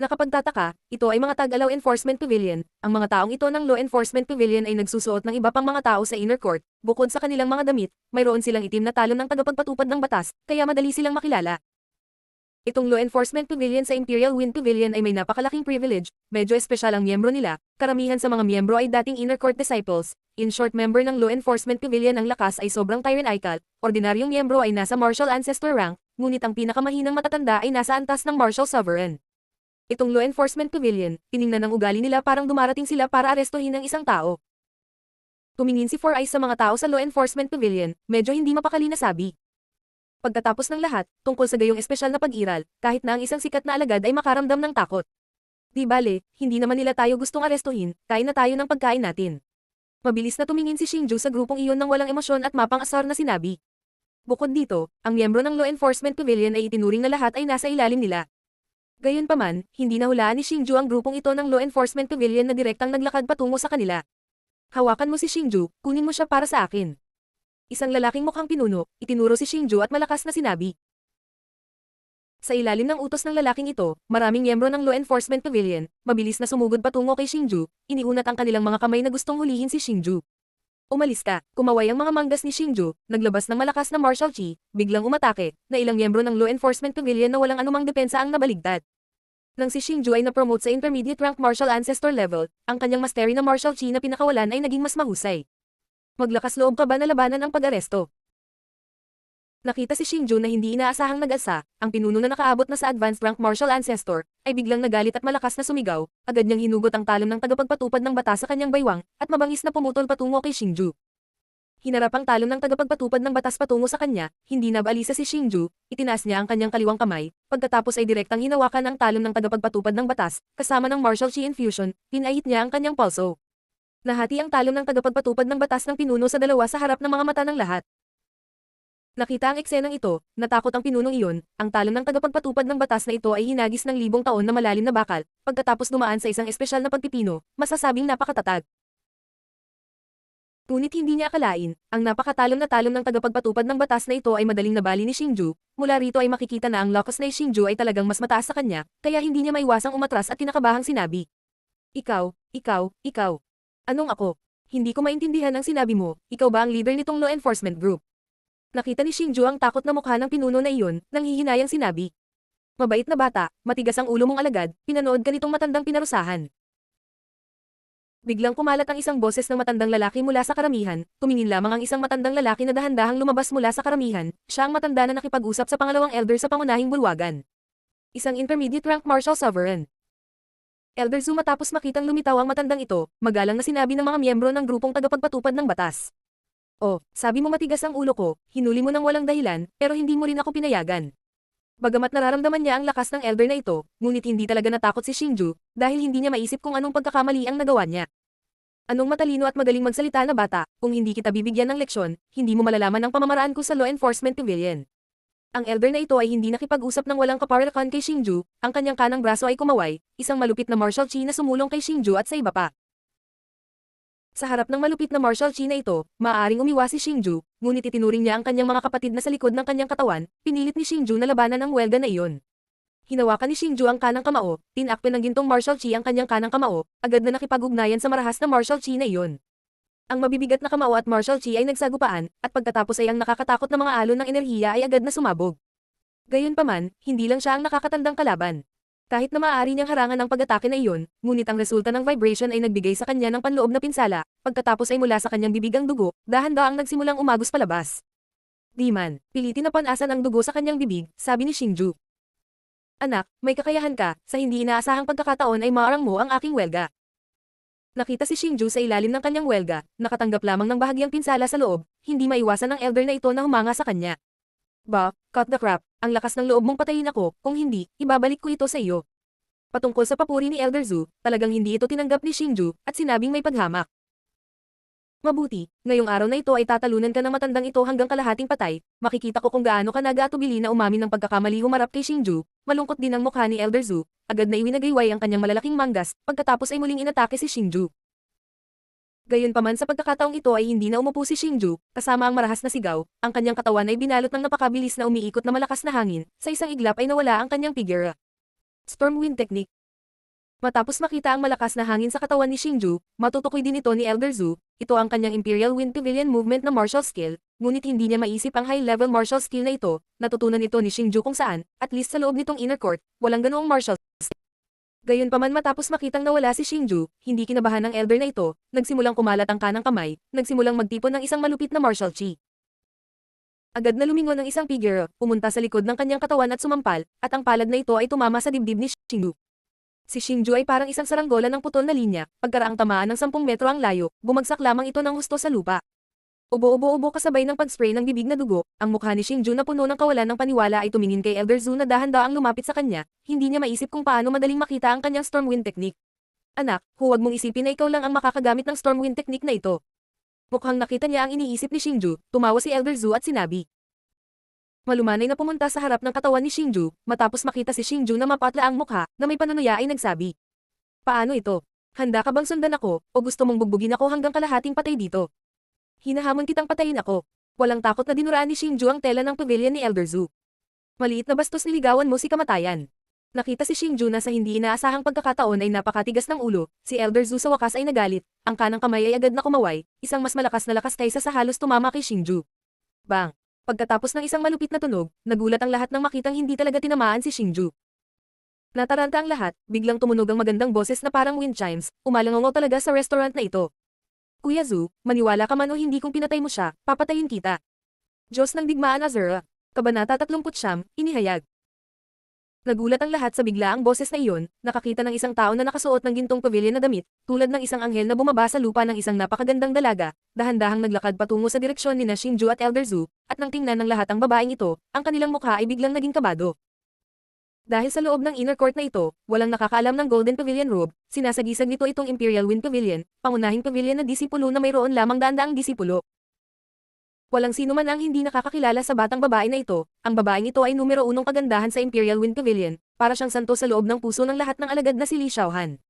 Speaker 1: Nakapagtataka, ito ay mga tag-law enforcement pavilion, ang mga taong ito ng law enforcement pavilion ay nagsusuot ng iba pang mga tao sa inner court, bukod sa kanilang mga damit, mayroon silang itim na talon ng tagapagpatupad ng batas, kaya madali silang makilala. Itong law enforcement pavilion sa Imperial Wind Pavilion ay may napakalaking privilege, medyo espesyal ang miyembro nila, karamihan sa mga miyembro ay dating inner court disciples, in short member ng law enforcement pavilion ang lakas ay sobrang tyrannical, ordinaryong miyembro ay nasa martial ancestor rank, ngunit ang pinakamahinang matatanda ay nasa antas ng martial sovereign. Itong law enforcement pavilion, tiningnan ng ugali nila parang dumarating sila para arestuhin ng isang tao. Tumingin si Four Eyes sa mga tao sa law enforcement pavilion, medyo hindi mapakali na sabi. Pagkatapos ng lahat, tungkol sa gayong espesyal na pag-iral, kahit na ang isang sikat na alagad ay makaramdam ng takot. Di bale, hindi naman nila tayo gustong arestuhin, kain na tayo ng pagkain natin. Mabilis na tumingin si Xingju sa grupong iyon ng walang emosyon at mapang-asar na sinabi. Bukod dito, ang miyembro ng law enforcement pavilion ay itinuring na lahat ay nasa ilalim nila. Gayunpaman, hindi nahulaan ni Xingju ang grupong ito ng law enforcement pavilion na direktang naglakad patungo sa kanila. Hawakan mo si Xingju, kunin mo siya para sa akin. Isang lalaking mukhang pinuno, itinuro si Xingju at malakas na sinabi. Sa ilalim ng utos ng lalaking ito, maraming miyembro ng law enforcement pavilion, mabilis na sumugod patungo kay Xingju, iniunat ang kanilang mga kamay na gustong hulihin si Xingju. Umalis ka, kumaway ang mga manggas ni Xingju, naglabas ng malakas na martial chi, biglang umatake, na ilang miyembro ng law enforcement pavilion na walang anumang depensa ang nabaligtad. Nang si Xingju ay na-promote sa intermediate rank martial ancestor level, ang kanyang mastery na martial chi na pinakawalan ay naging mas mahusay. Maglakas loob ka ba na labanan ang pag-aresto? Nakita si Xingju na hindi inaasahang nag-asa, ang pinuno na nakaabot na sa advanced rank martial ancestor, ay biglang nagalit at malakas na sumigaw, agad niyang hinugot ang talon ng tagapagpatupad ng batas sa kanyang baywang, at mabangis na pumutol patungo kay Xingju. Hinarap ang talon ng tagapagpatupad ng batas patungo sa kanya, hindi nabaalisa si Xingju, itinaas niya ang kanyang kaliwang kamay, pagkatapos ay direktang hinawakan ang talon ng tagapagpatupad ng batas, kasama ng martial chi infusion, pinahit niya ang kanyang pulso. Nahati ang talon ng tagapagpatupad ng batas ng pinuno sa dalawa sa harap ng mga mata ng lahat. Nakita ang eksenang ito, natakot ang pinunong iyon, ang talon ng tagapagpatupad ng batas na ito ay hinagis ng libong taon na malalim na bakal, pagkatapos dumaan sa isang espesyal na pagpipino, masasabing napakatatag. Ngunit hindi niya akalain, ang napakatalon na talon ng tagapagpatupad ng batas na ito ay madaling nabali ni Xingju, mula rito ay makikita na ang lakas na Xingju ay talagang mas mataas sa kanya, kaya hindi niya maiwasang umatras at kinakabahang sinabi. Ikaw. Anong ako? Hindi ko maintindihan ang sinabi mo, ikaw ba ang leader nitong law enforcement group? Nakita ni Xingju ang takot na mukha ng pinuno na iyon, nang hihinayang sinabi. Mabait na bata, matigas ang ulo mong alagad, pinanood ka nitong matandang pinarusahan. Biglang kumalat ang isang boses ng matandang lalaki mula sa karamihan, tumingin lamang ang isang matandang lalaki na dahan-dahang lumabas mula sa karamihan, siya ang matanda na nakipag-usap sa pangalawang elder sa pangunahing bulwagan. Isang intermediate rank martial sovereign. Elder Zhu matapos makitang lumitaw ang matandang ito, magalang na sinabi ng mga miyembro ng grupong tagapagpatupad ng batas. Oh, sabi mo matigas ang ulo ko, hinuli mo ng walang dahilan, pero hindi mo rin ako pinayagan. Bagamat nararamdaman niya ang lakas ng elder na ito, ngunit hindi talaga natakot si Xingju, dahil hindi niya maisip kung anong pagkakamali ang nagawa niya. Anong matalino at magaling magsalita na bata, kung hindi kita bibigyan ng leksyon, hindi mo malalaman ang pamamaraan ko sa law enforcement pavilion. Ang elder na ito ay hindi nakipag-usap ng walang kaparlakan kay Xingju, ang kanyang kanang braso ay kumaway, isang malupit na martial chi na sumulong kay Xingju at sa iba pa. Sa harap ng malupit na martial chi na ito, maaaring umiwas si Xingju, ngunit itinuring niya ang kanyang mga kapatid na sa likod ng kanyang katawan, pinilit ni Xingju na labanan ang welga na iyon. Hinawakan ni Xingju ang kanang kamao, tinakpan ng gintong martial chi ang kanyang kanang kamao, agad na nakipag-ugnayan sa marahas na martial chi na iyon. Ang mabibigat na kamao at martial chi ay nagsagupaan, at pagkatapos ay ang nakakatakot na mga alon ng enerhiya ay agad na sumabog. Gayunpaman, hindi lang siya ang nakakatandang kalaban. Kahit na maaari niyang harangan ang pag-atake na iyon, ngunit ang resulta ng vibration ay nagbigay sa kanya ng panloob na pinsala, pagkatapos ay mula sa kanyang bibig ang dugo, dahan-daang nagsimulang umagos palabas. Di man, pilitin na panasan ang dugo sa kanyang bibig, sabi ni Xingju. Anak, may kakayahan ka, sa hindi inaasahang pagkakataon ay maarang mo ang aking welga. Nakita si Xingju sa ilalim ng kanyang welga, nakatanggap lamang ng bahagyang pinsala sa loob, hindi maiwasan ng elder na ito na humanga sa kanya. Ba, cut the crap, ang lakas ng loob mong patayin ako, kung hindi, ibabalik ko ito sa iyo. Patungkol sa papuri ni Elder Zhu, talagang hindi ito tinanggap ni Xingju, at sinabing may paghamak. Mabuti, ngayong araw na ito ay tatalunan ka ng matandang ito hanggang kalahating patay, makikita ko kung gaano ka nag-aatubili na umamin ng pagkakamali humarap kay Xingju, malungkot din ang mukha ni Elder Zhu, agad na iwinagayway ang kanyang malalaking manggas, pagkatapos ay muling inatake si Xingju. Gayunpaman sa pagkakataong ito ay hindi na umupo si Xingju, kasama ang marahas na sigaw, ang kanyang katawan ay binalot ng napakabilis na umiikot na malakas na hangin, sa isang iglap ay nawala ang kanyang figure. Storm Wind Technique. Matapos makita ang malakas na hangin sa katawan ni Xingju, matutukoy din ito ni Elder Zhu, ito ang kanyang Imperial Wind Pavilion movement na martial skill, ngunit hindi niya maisip ang high-level martial skill na ito, natutunan ito ni Xingju kung saan, at least sa loob nitong inner court, walang ganoong martial skill. Gayunpaman matapos makitang nawala si Xingju, hindi kinabahan ng elder na ito, nagsimulang kumalat ang kanang kamay, nagsimulang magtipon ng isang malupit na martial chi. Agad na lumingon ang isang figure, pumunta sa likod ng kanyang katawan at sumampal, at ang palad na ito ay tumama sa dibdib ni Xingju. Si Xingju ay parang isang saranggola ng putol na linya, pagkaraang tamaan ng 10 metro ang layo, bumagsak lamang ito ng husto sa lupa. Ubo-ubo-ubo kasabay ng pag-spray ng bibig na dugo, ang mukha ni Xingju na puno ng kawalan ng paniwala ay tumingin kay Elder Zhu na dahan-daang lumapit sa kanya, hindi niya maisip kung paano madaling makita ang kanyang Storm Wind Technique. Anak, huwag mong isipin na ikaw lang ang makakagamit ng Storm Wind Technique na ito. Mukhang nakita niya ang iniisip ni Xingju, tumawa si Elder Zhu at sinabi. Malumanay na pumunta sa harap ng katawan ni Xingju, matapos makita si Xingju na mapatla ang mukha, na may panunuya ay nagsabi. Paano ito? Handa ka bang sundan ako, o gusto mong bugbugin ako hanggang kalahating patay dito? Hinahamon kitang patayin ako. Walang takot na dinuraan ni Xingju ang tela ng pavilion ni Elder Zhu. Maliit na bastos niligawan mo si kamatayan. Nakita si Xingju na sa hindi inaasahang pagkakataon ay napakatigas ng ulo, si Elder Zhu sa wakas ay nagalit, ang kanang kamay ay agad na kumaway, isang mas malakas na lakas kaysa sa halos tumama kay Xingju. Bang! Pagkatapos ng isang malupit na tunog, nagulat ang lahat nang makitang hindi talaga tinamaan si Xingju. Nataranta ang lahat, biglang tumunog ang magandang boses na parang wind chimes, umalangaw talaga sa restaurant na ito. Kuya Zhu, maniwala ka man o hindi kung pinatay mo siya, papatayin kita. Diyos ng digmaan Azura. Kabanata 39, inihayag. Nagulat ang lahat sa biglaang boses na iyon, nakakita ng isang tao na nakasuot ng gintong pavilion na damit, tulad ng isang anghel na bumaba sa lupa ng isang napakagandang dalaga, dahan-dahang naglakad patungo sa direksyon ni na Xingju at Elder Zhu, at nang tingnan ng lahat ang babaeng ito, ang kanilang mukha ay biglang naging kabado. Dahil sa loob ng inner court na ito, walang nakakaalam ng Golden Pavilion robe, sinasagisag nito itong Imperial Wind Pavilion, pangunahing pavilion na disipulo na mayroon lamang daan-daang disipulo. Walang sino man ang hindi nakakakilala sa batang babae na ito, ang babaeng ito ay numero 1 kagandahan sa Imperial Wind Pavilion, para siyang santo sa loob ng puso ng lahat ng alagad na si Li Xiaohan.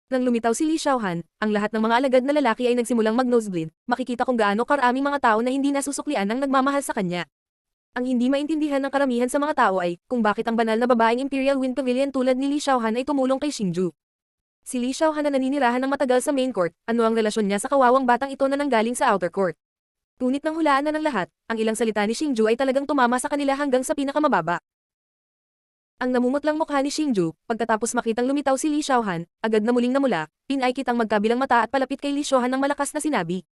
Speaker 1: Nang lumitaw si Li Xiaohan, ang lahat ng mga alagad na lalaki ay nagsimulang mag-nosebleed, makikita kung gaano karaming mga tao na hindi nasusuklian ang nagmamahal sa kanya. Ang hindi maintindihan ng karamihan sa mga tao ay, kung bakit ang banal na babaeng Imperial Wind Pavilion tulad ni Li Xiaohan ay tumulong kay Xingju. Si Li Xiaohan na naninirahan ng matagal sa main court, ano ang relasyon niya sa kawawang batang ito na nanggaling sa outer court? Ngunit nang hulaan na ng lahat, ang ilang salita ni Xingju ay talagang tumama sa kanila hanggang sa pinakamababa. Ang namumutlang mukha ni Xingju, pagkatapos makitang lumitaw si Li Xiaohan, agad na muling namula, pinay kitang magkabilang mata at palapit kay Li Xiaohan ng malakas na sinabi.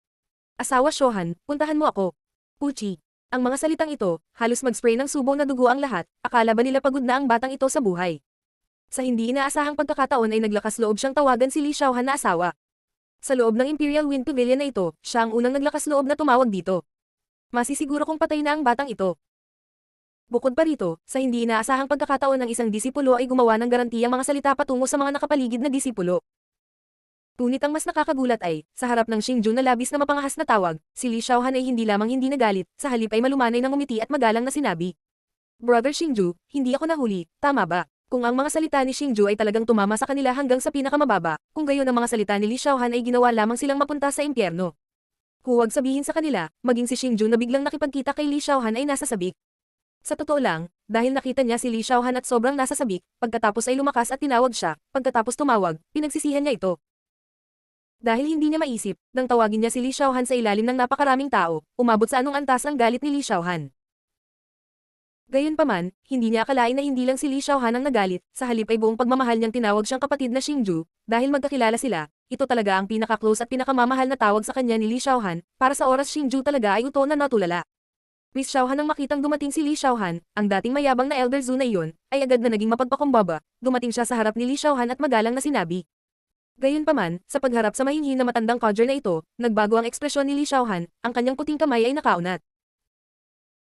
Speaker 1: Asawa Xiaohan, puntahan mo ako. Puchi. Ang mga salitang ito, halos mag-spray ng subo na dugo ang lahat, akala ba nila pagod na ang batang ito sa buhay. Sa hindi inaasahang pagkakataon ay naglakas loob siyang tawagan si Li Xiaohan na asawa. Sa loob ng Imperial Wind Pavilion na ito, siya ang unang naglakas loob na tumawag dito. Masisiguro kong patay na ang batang ito. Bukod pa rito, sa hindi inaasahang pagkakataon ng isang disipulo ay gumawa ng garantiyang mga salita patungo sa mga nakapaligid na disipulo. Ngunit ang mas nakakagulat ay, sa harap ng Xingju na labis na mapangahas na tawag, si Li Xiaohan ay hindi lamang hindi nagalit, sa halip ay malumanay ng ngumiti at magalang na sinabi. Brother Xingju, hindi ako nahuli, tama ba? Kung ang mga salita ni Xingju ay talagang tumama sa kanila hanggang sa pinakamababa, kung gayon ang mga salita ni Li Xiaohan ay ginawa lamang silang mapunta sa impyerno. Huwag sabihin sa kanila, maging si Xingju na biglang nakipagkita kay Li Xiaohan ay nasa sabik. Sa totoo lang, dahil nakita niya si Li Xiaohan at sobrang nasasabik, pagkatapos ay lumakas at tinawag siya, pagkatapos tumawag, pinagsisihan niya ito. Dahil hindi niya maisip, nang tawagin niya si Li Xiaohan sa ilalim ng napakaraming tao, umabot sa anong antas ang galit ni Li Xiaohan. Gayunpaman, hindi niya akalain na hindi lang si Li Xiaohan ang nagalit, sa halip ay buong pagmamahal niyang tinawag siyang kapatid na Xingju, dahil magkakilala sila, ito talaga ang pinaka-close at pinakamamahal na tawag sa kanya ni Li Xiaohan, para sa oras Xingju talaga ay uto na natulala. Miss Xiaohan nang makitang dumating si Li Xiaohan, ang dating mayabang na Elder Zhu na iyon, ay agad na naging mapagpakumbaba, dumating siya sa harap ni Li Xiaohan at magalang na sinabi. Gayunpaman, sa pagharap sa mahinhin na matandang codger na ito, nagbago ang ekspresyon ni Li Xiaohan, ang kanyang puting kamay ay nakaunat.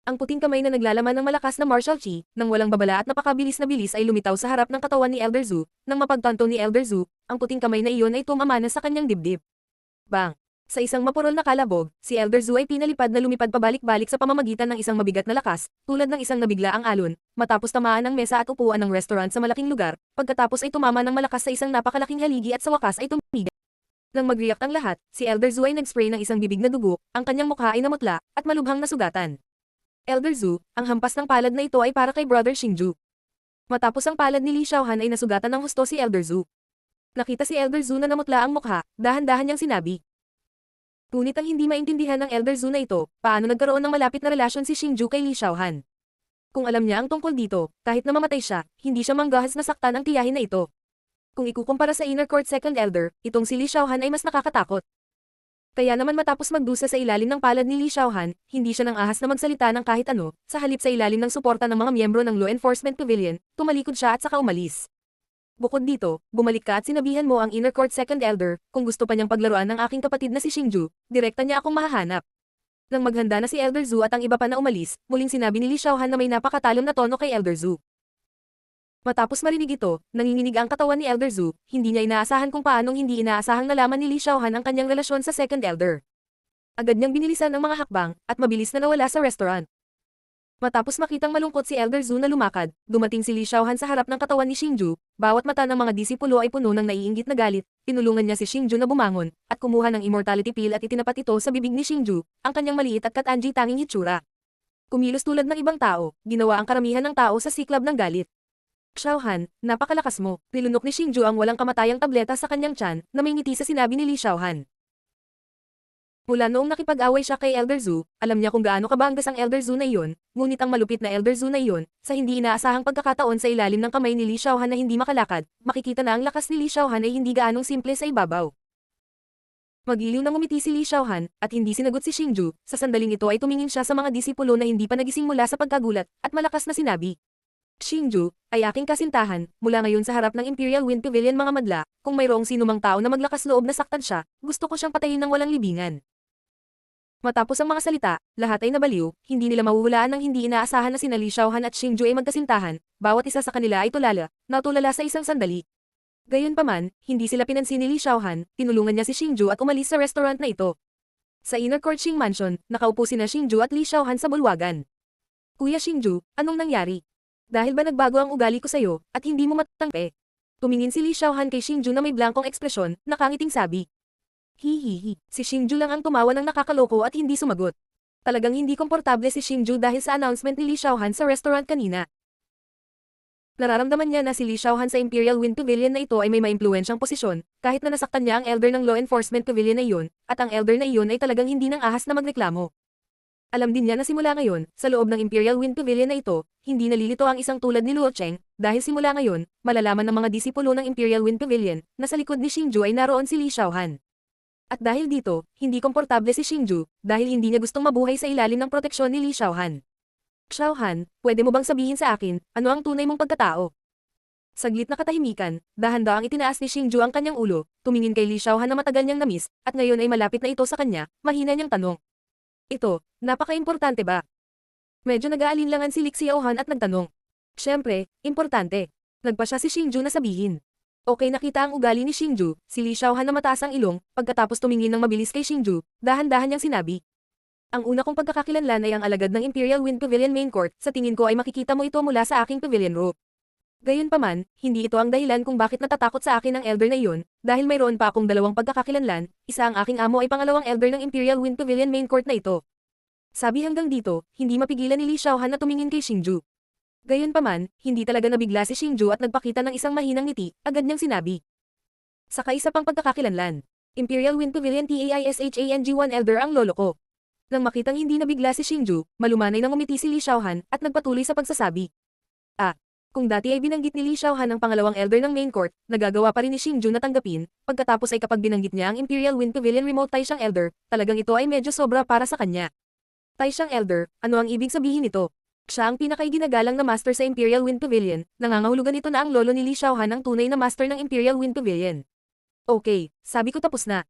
Speaker 1: Ang puting kamay na naglalaman ng malakas na martial chi, nang walang babala at napakabilis na bilis ay lumitaw sa harap ng katawan ni Elder Zhu, nang mapagtanto ni Elder Zhu, ang puting kamay na iyon ay tumamana sa kanyang dibdib. Bang! Sa isang mapurol na kalabog, si Elder Zhu ay pinalipad na lumipad pabalik-balik sa pamamagitan ng isang mabigat na lakas, tulad ng isang nabiglaang alon, matapos tamaan ang mesa at upuan ng restaurant sa malaking lugar, pagkatapos ay tumama ng malakas sa isang napakalaking haligi at sa wakas ay tumigil. Nang mag-react ang lahat, si Elder Zhu ay nag-spray ng isang bibig na dugo, ang kanyang mukha ay namutla, at malubhang nasugatan. Elder Zhu, ang hampas ng palad na ito ay para kay Brother Xingju. Matapos ang palad ni Li Xiaohan ay nasugatan ng husto si Elder Zhu. Nakita si Elder Zhu na namutla ang mukha, dahan-dahan niyang sinabi. Ngunit ang hindi maintindihan ng Elder Zhu na ito, paano nagkaroon ng malapit na relasyon si Xingju kay Li Xiaohan. Kung alam niya ang tungkol dito, kahit na mamatay siya, hindi siya manggahas na saktan ang tiyahin na ito. Kung ikukumpara sa Inner Court Second Elder, itong si Li Xiaohan ay mas nakakatakot. Kaya naman matapos magdusa sa ilalim ng palad ni Li Xiaohan, hindi siya nang ahas na magsalita ng kahit ano, sa halip sa ilalim ng suporta ng mga miyembro ng Law Enforcement Pavilion, tumalikod siya at saka umalis. Bukod dito, bumalik ka at sinabihan mo ang Inner Court Second Elder, kung gusto pa niyang paglaruan ng aking kapatid na si Xingju, direkta niya akong mahahanap. Nang maghanda na si Elder Zhu at ang iba pa na umalis, muling sinabi ni Li Xiaohan na may napakatalom na tono kay Elder Zhu. Matapos marinig ito, nanginginig ang katawan ni Elder Zhu, hindi niya inaasahan kung paanong hindi inaasahang nalaman ni Li Xiaohan ang kanyang relasyon sa Second Elder. Agad niyang binilisan ang mga hakbang, at mabilis na nawala sa restaurant. Matapos makitang malungkot si Elder Zhu na lumakad, dumating si Li Xiaohan sa harap ng katawan ni Xingju, bawat mata ng mga disipulo ay puno ng naiinggit na galit, tinulungan niya si Xingju na bumangon, at kumuha ng immortality pill at itinapat ito sa bibig ni Xingju, ang kanyang maliit at katanji tanging hitsura. Kumilos tulad ng ibang tao, ginawa ang karamihan ng tao sa siklab ng galit. Xiaohan, napakalakas mo, nilunok ni Xingju ang walang kamatayang tableta sa kanyang tiyan, na may ngiti sa sinabi ni Li Xiaohan. Mula noong nakipag-away siya kay Elder Zhu, alam niya kung gaano kabanggas ang Elder Zhu na iyon, ngunit ang malupit na Elder Zhu na iyon, sa hindi inaasahang pagkakataon sa ilalim ng kamay ni Li Xiaohan na hindi makalakad, makikita na ang lakas ni Li Xiaohan ay hindi gaanong simple sa ibabaw. Magiliw na ngumiti si Li Xiaohan, at hindi sinagot si Xingju, sa sandaling ito ay tumingin siya sa mga disipulo na hindi pa nagising mula sa pagkagulat, at malakas na sinabi. Xingju, ay aking kasintahan, mula ngayon sa harap ng Imperial Wind Pavilion mga madla, kung mayroong sinumang tao na maglakas loob na saktan siya, gusto ko siyang patayin ng walang libingan. Matapos ang mga salita, lahat ay nabaliw, hindi nila mahuhulaan ng hindi inaasahan na sina Li Xiaohan at Xingju ay magkasintahan, bawat isa sa kanila ay natulala sa isang sandali. Gayunpaman, hindi sila pinansin ni Li Xiaohan, tinulungan niya si Xingju at umalis sa restaurant na ito. Sa Inner Court Qing Mansion, nakaupo sina Xingju at Li Xiaohan sa bulwagan. Kuya Xingju, anong nangyari? Dahil ba nagbago ang ugali ko sa'yo, at hindi mo matangpe? Tumingin si Li Xiaohan kay Xingju na may blankong ekspresyon, nakangiting sabi. Hihihi, si Xingju lang ang tumawa ng nakakaloko at hindi sumagot. Talagang hindi komportable si Xingju dahil sa announcement ni Li Xiaohan sa restaurant kanina. Nararamdaman niya na si Li Xiaohan sa Imperial Wind Pavilion na ito ay may maimpluwensyang posisyon, kahit na nasaktan niya ang elder ng Law Enforcement Pavilion na iyon, at ang elder na iyon ay talagang hindi nang ahas na magreklamo. Alam din niya na simula ngayon, sa loob ng Imperial Wind Pavilion na ito, hindi nalilito ang isang tulad ni Luo Cheng, dahil simula ngayon, malalaman ng mga disipulo ng Imperial Wind Pavilion, na sa likod ni Xingju ay naroon si Li Xiaohan. At dahil dito, hindi komportable si Xingju, dahil hindi niya gustong mabuhay sa ilalim ng proteksyon ni Li Xiaohan. Xiaohan, pwede mo bang sabihin sa akin, ano ang tunay mong pagkatao? Saglit na katahimikan, dahan-dahang itinaas ni Xingju ang kanyang ulo, tumingin kay Li Xiaohan na matagal niyang namiss, at ngayon ay malapit na ito sa kanya, mahina niyang tanong. Ito, napaka-importante ba? Medyo nag-aalinlangan si Li Xiaohan at nagtanong. Siyempre, importante. Nagpa siya si Xingju na sabihin. Okay, nakita ang ugali ni Xingju, si Li Xiaohan na mataas ang ilong, pagkatapos tumingin ng mabilis kay Xingju, dahan-dahan niyang sinabi. Ang una kong pagkakakilanlan ay ang alagad ng Imperial Wind Pavilion Main Court, sa tingin ko ay makikita mo ito mula sa aking pavilion rope. Gayunpaman, hindi ito ang dahilan kung bakit natatakot sa akin ang elder na iyon, dahil mayroon pa akong dalawang pagkakakilanlan, isa ang aking amo ay pangalawang elder ng Imperial Wind Pavilion Main Court na ito. Sabi hanggang dito, hindi mapigilan ni Li Xiaohan na tumingin kay Xingju. Gayunpaman, hindi talaga nabigla si Xingju at nagpakita ng isang mahinang ngiti, agad niyang sinabi. Saka isa pang pagkakakilanlan. Imperial Wind Pavilion TAISHANG-1 Elder ang lolo ko. Nang makitang hindi nabigla si Xingju, malumanay nang umiti si Li Xiaohan at nagpatuloy sa pagsasabi. Kung dati ay binanggit ni Li Xiaohan ang pangalawang elder ng main court, nagagawa pa rin ni Xingju na tanggapin, pagkatapos ay kapag binanggit niya ang Imperial Wind Pavilion Remote Taishan Elder, talagang ito ay medyo sobra para sa kanya. Taishan Elder, ano ang ibig sabihin nito? Siya ang pinakaiginagalang na master sa Imperial Wind Pavilion, nangangahulugan ito na ang lolo ni Li Xiaohan ang tunay na master ng Imperial Wind Pavilion. Okay, sabi ko tapos na.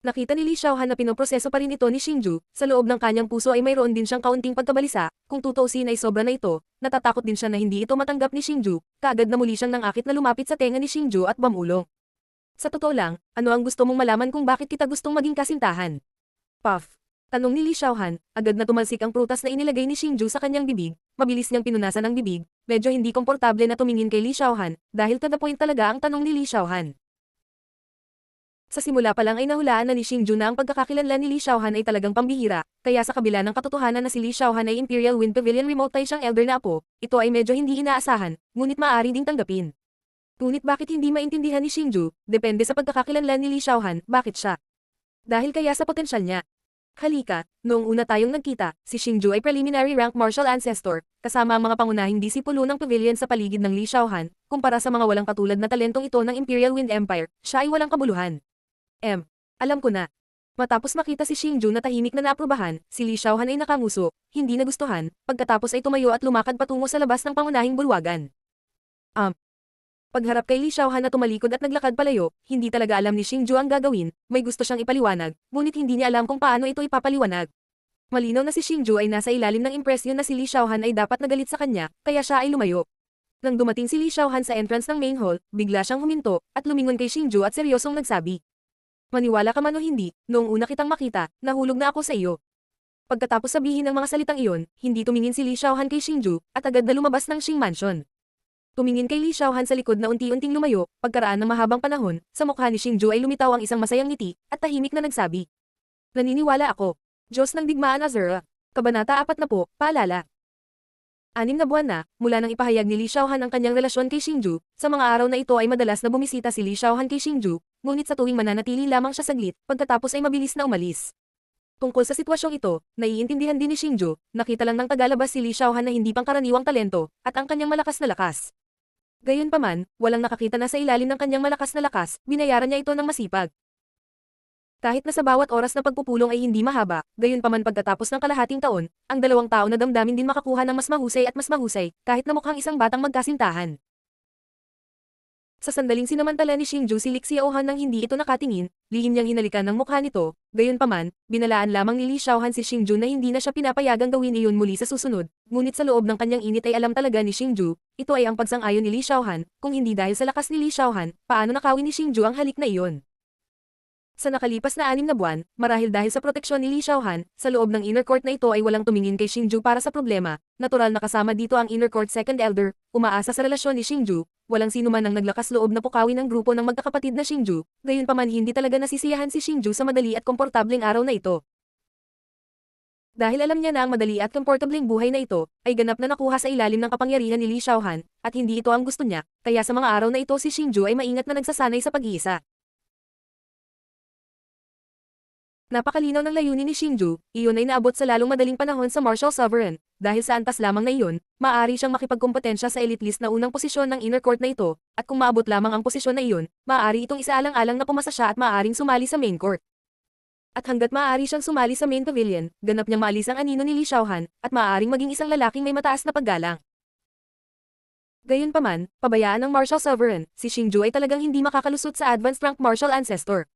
Speaker 1: Nakita ni Li Xiaohan na pinoproseso pa rin ito ni Xingju, sa loob ng kanyang puso ay mayroon din siyang kaunting pagkabalisa, kung tutuusin ay sobra na ito, natatakot din siya na hindi ito matanggap ni Xingju, kaagad na muli siyang nangakit na lumapit sa tenga ni Xingju at bamulong. Sa totoo lang, ano ang gusto mong malaman kung bakit kita gustong maging kasintahan? Puff. Tanong ni Li Xiaohan, agad na tumalsik ang prutas na inilagay ni Xingju sa kanyang bibig, mabilis niyang pinunasan ang bibig, medyo hindi komportable na tumingin kay Li Xiaohan, dahil to the point talaga ang tanong ni Li Xiaohan. Sa simula pa lang ay nahulaan na ni Xingju na ang pagkakakilanlan ni Li Xiaohan ay talagang pambihira, kaya sa kabila ng katotohanan na si Li Xiaohan ay Imperial Wind Pavilion Remote Taishan Elder na apo, ito ay medyo hindi inaasahan, ngunit maaari ding tanggapin. Ngunit bakit hindi maintindihan ni Xingju, depende sa pagkakakilanlan ni Li Xiaohan, bakit siya? Dahil kaya sa potensyal niya. Halika, noong una tayong nagkita, si Xingju ay preliminary rank martial ancestor, kasama ang mga pangunahing disipulo ng pavilion sa paligid ng Li Xiaohan, kumpara sa mga walang katulad na talentong ito ng Imperial Wind Empire, siya ay walang kabuluhan. Alam ko na. Matapos makita si Xingju na tahimik na naaprubahan, si Li Xiaohan ay nakanguso, hindi nagustuhan, pagkatapos ay tumayo at lumakad patungo sa labas ng pangunahing bulwagan. Pagharap kay Li Xiaohan na tumalikod at naglakad palayo, hindi talaga alam ni Xingju ang gagawin, may gusto siyang ipaliwanag, ngunit hindi niya alam kung paano ito ipapaliwanag. Malinaw na si Xingju ay nasa ilalim ng impresyon na si Li Xiaohan ay dapat nagalit sa kanya, kaya siya ay lumayo. Nang dumating si Li Xiaohan sa entrance ng main hall, bigla siyang huminto, at lumingon kay Xingju at seryosong nagsabi. Maniwala ka man o hindi, noong una kitang makita, nahulog na ako sa iyo. Pagkatapos sabihin ng mga salitang iyon, hindi tumingin si Li Xiaohan kay Xingju, at agad na lumabas ng Xing Mansion. Tumingin kay Li Xiaohan sa likod na unti-unting lumayo, pagkaraan ng mahabang panahon, sa mukha ni Xingju ay lumitaw ang isang masayang ngiti, at tahimik na nagsabi. Naniniwala ako. Diyos ng Digmaan Azura. Kabanata 40, paalala. 6 na buwan na, mula nang ipahayag ni Li Xiaohan ang kanyang relasyon kay Xingju, sa mga araw na ito ay madalas na bumisita si Li Xiaohan kay Xingju, ngunit sa tuwing mananatili lamang siya saglit, pagkatapos ay mabilis na umalis. Tungkol sa sitwasyong ito, naiintindihan din ni Xingju, nakita lang ng tagalabas si Li Xiaohan na hindi pangkaraniwang talento, at ang kanyang malakas na lakas. Gayunpaman, walang nakakita na sa ilalim ng kanyang malakas na lakas, binayaran niya ito ng masipag. Kahit na sa bawat oras na pagpupulong ay hindi mahaba, gayunpaman pagkatapos ng kalahating taon, ang dalawang tao na damdamin din makakuha ng mas mahusay, kahit na mukhang isang batang magkasintahan. Sa sandaling sinamantala ni Xingju si Li Xiaohan nang hindi ito nakatingin, lihim niyang hinalikan ng mukha nito, gayunpaman, binalaan lamang ni Li Xiaohan si Xingju na hindi na siya pinapayagang gawin iyon muli sa susunod, ngunit sa loob ng kanyang init ay alam talaga ni Xingju, ito ay ang pagsang-ayon ni Li Xiaohan, kung hindi dahil sa lakas ni Li Xiaohan, paano nakawin ni Xingju ang halik na iyon. Sa nakalipas na 6 na buwan, marahil dahil sa proteksyon ni Li Xiaohan, sa loob ng inner court na ito ay walang tumingin kay Xingju para sa problema, natural na kasama dito ang inner court second elder, umaasa sa relasyon ni Xingju, walang sino man ang naglakas loob na pukawin ng grupo ng magkakapatid na Xingju, gayunpaman hindi talaga nasisiyahan si Xingju sa madali at komportableng araw na ito. Dahil alam niya na ang madali at komportableng buhay na ito, ay ganap na nakuha sa ilalim ng kapangyarihan ni Li Xiaohan, at hindi ito ang gusto niya, kaya sa mga araw na ito si Xingju ay maingat na nagsasanay sa pag-iisa. Napakalinaw ng layunin ni Xingju, iyon ay naabot sa lalong madaling panahon sa Martial Sovereign, dahil sa antas lamang na iyon, maaari siyang makipagkompetensya sa elite list na unang posisyon ng inner court na ito, at kung maabot lamang ang posisyon na iyon, maaari itong isaalang-alang na pumasa siya at maaaring sumali sa main court. At hanggat maaari siyang sumali sa main pavilion, ganap niyang maalis ang anino ni Li Xiaohan, at maaaring maging isang lalaking may mataas na paggalang. Gayunpaman, pabayaan ng Martial Sovereign, si Xingju ay talagang hindi makakalusot sa advanced rank Martial Ancestor.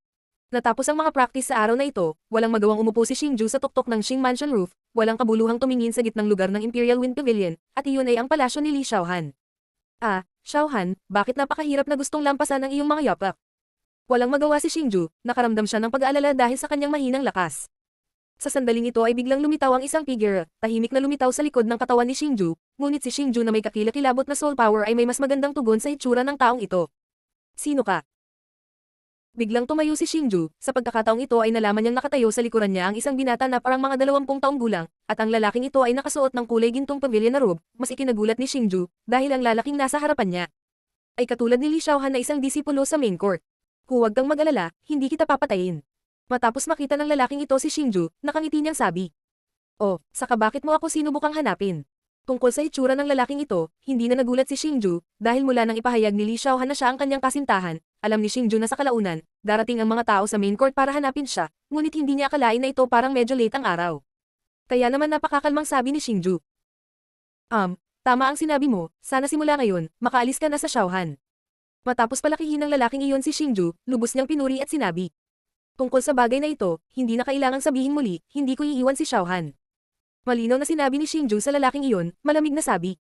Speaker 1: Natapos ang mga practice sa araw na ito, walang magawang umupo si Xingju sa tuktok ng Xing Mansion roof, walang kabuluhang tumingin sa gitnang lugar ng Imperial Wind Pavilion, at iyon ay ang palasyo ni Li Xiaohan. Xiaohan, bakit napakahirap na gustong lampasan ang iyong mga yapak? Walang magawa si Xingju, nakaramdam siya ng pag-aalala dahil sa kanyang mahinang lakas. Sa sandaling ito ay biglang lumitaw ang isang figure, tahimik na lumitaw sa likod ng katawan ni Xingju, ngunit si Xingju na may kakilakilabot na soul power ay may mas magandang tugon sa hitsura ng taong ito. Sino ka? Biglang tumayo si Shinju, sa pagkakataong ito ay nalaman niyang nakatayo sa likuran niya ang isang binata na parang mga 20 taong gulang, at ang lalaking ito ay nakasuot ng kulay gintong pavilion na robe. Mas ikinagulat ni Shinju, dahil ang lalaking nasa harapan niya ay katulad ni Li Xiaohan na isang disipulo sa main court. Huwag kang mag-alala, hindi kita papatayin. Matapos makita ng lalaking ito si Shinju, nakangiti niyang sabi. Oh, saka bakit mo ako sinubukang hanapin? Tungkol sa itsura ng lalaking ito, hindi na nagulat si Shinju, dahil mula nang ipahayag ni Li Xiaohan na siya ang kanyang kasintahan, alam ni Shinju na sa kalaunan, darating ang mga tao sa main court para hanapin siya, ngunit hindi niya akalain na ito parang medyo late ang araw. Kaya naman napakakalmang sabi ni Shinju. Tama ang sinabi mo, sana simula ngayon, makaalis ka na sa Xiaohan. Matapos palakihin ng lalaking iyon si Shinju, lubos niyang pinuri at sinabi. Tungkol sa bagay na ito, hindi na kailangang sabihin muli, hindi ko iiwan si Xiaohan. Malinaw na sinabi ni Shinju sa lalaking iyon, malamig na sabi.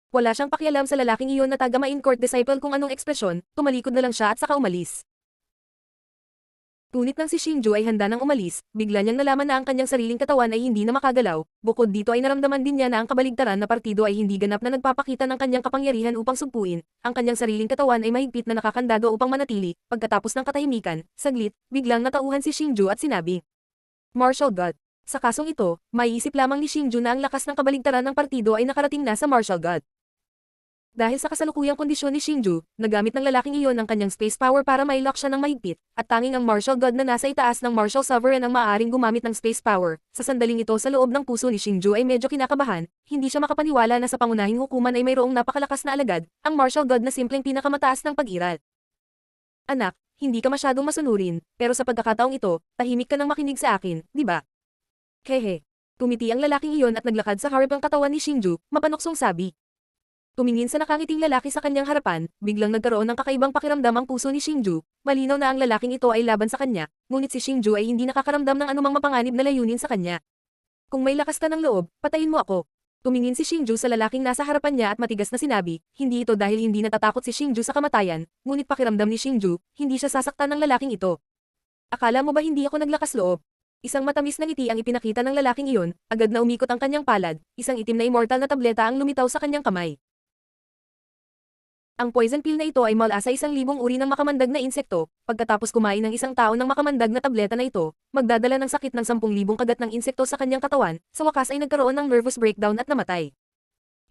Speaker 1: Wala siyang pakialam sa lalaking iyon na taga main court disciple kung anong ekspresyon, tumalikod na lang siya at saka umalis. Tunit nang si Shinju ay handa nang umalis, bigla niyang nalaman na ang kanyang sariling katawan ay hindi na makagalaw, bukod dito ay naramdaman din niya na ang kabaligtaran na partido ay hindi ganap na nagpapakita ng kanyang kapangyarihan upang sugpuin, ang kanyang sariling katawan ay mahigpit na nakakandado upang manatili, pagkatapos ng katahimikan, saglit, biglang natauhan si Shinju at sinabi. Martial God. Sa kasong ito, maiisip lamang ni Shinju na ang lakas ng kabaligtaran ng partido ay nakarating na sa Martial God. Dahil sa kasalukuyang kondisyon ni Shinju, nagamit ng lalaking iyon ang kanyang space power para mailock siya ng mahigpit, at tanging ang Martial God na nasa itaas ng Martial Sovereign ang maaaring gumamit ng space power. Sa sandaling ito sa loob ng puso ni Shinju ay medyo kinakabahan, hindi siya makapaniwala na sa pangunahing hukuman ay mayroong napakalakas na alagad, ang Martial God na simpleng pinakamataas ng pag-iral. Anak, hindi ka masyadong masunurin, pero sa pagkakataong ito, tahimik ka nang makinig sa akin, di ba? Hehe. Tumiti ang lalaking iyon at naglakad sa harap ng katawan ni Shinju, mapanuksong sabi. Tumingin sa nakangiting lalaki sa kanyang harapan, biglang nagkaroon ng kakaibang pakiramdam ang puso ni Shinju, malinaw na ang lalaking ito ay laban sa kanya, ngunit si Shinju ay hindi nakakaramdam ng anumang mapanganib na layunin sa kanya. Kung may lakas ka ng loob, patayin mo ako. Tumingin si Shinju sa lalaking nasa harapan niya at matigas na sinabi, hindi ito dahil hindi natatakot si Shinju sa kamatayan, ngunit pakiramdam ni Shinju, hindi siya sasaktan ng lalaking ito. Akala mo ba hindi ako naglakas loob? Isang matamis na ngiti ang ipinakita ng lalaking iyon, agad na umikot ang kanyang palad, isang itim na immortal na tableta ang lumitaw sa kanyang kamay. Ang poison pill na ito ay mula sa 1,000 uri ng makamandag na insekto, pagkatapos kumain ng isang tao ng makamandag na tableta na ito, magdadala ng sakit ng 10,000 kagat ng insekto sa kanyang katawan, sa wakas ay nagkaroon ng nervous breakdown at namatay.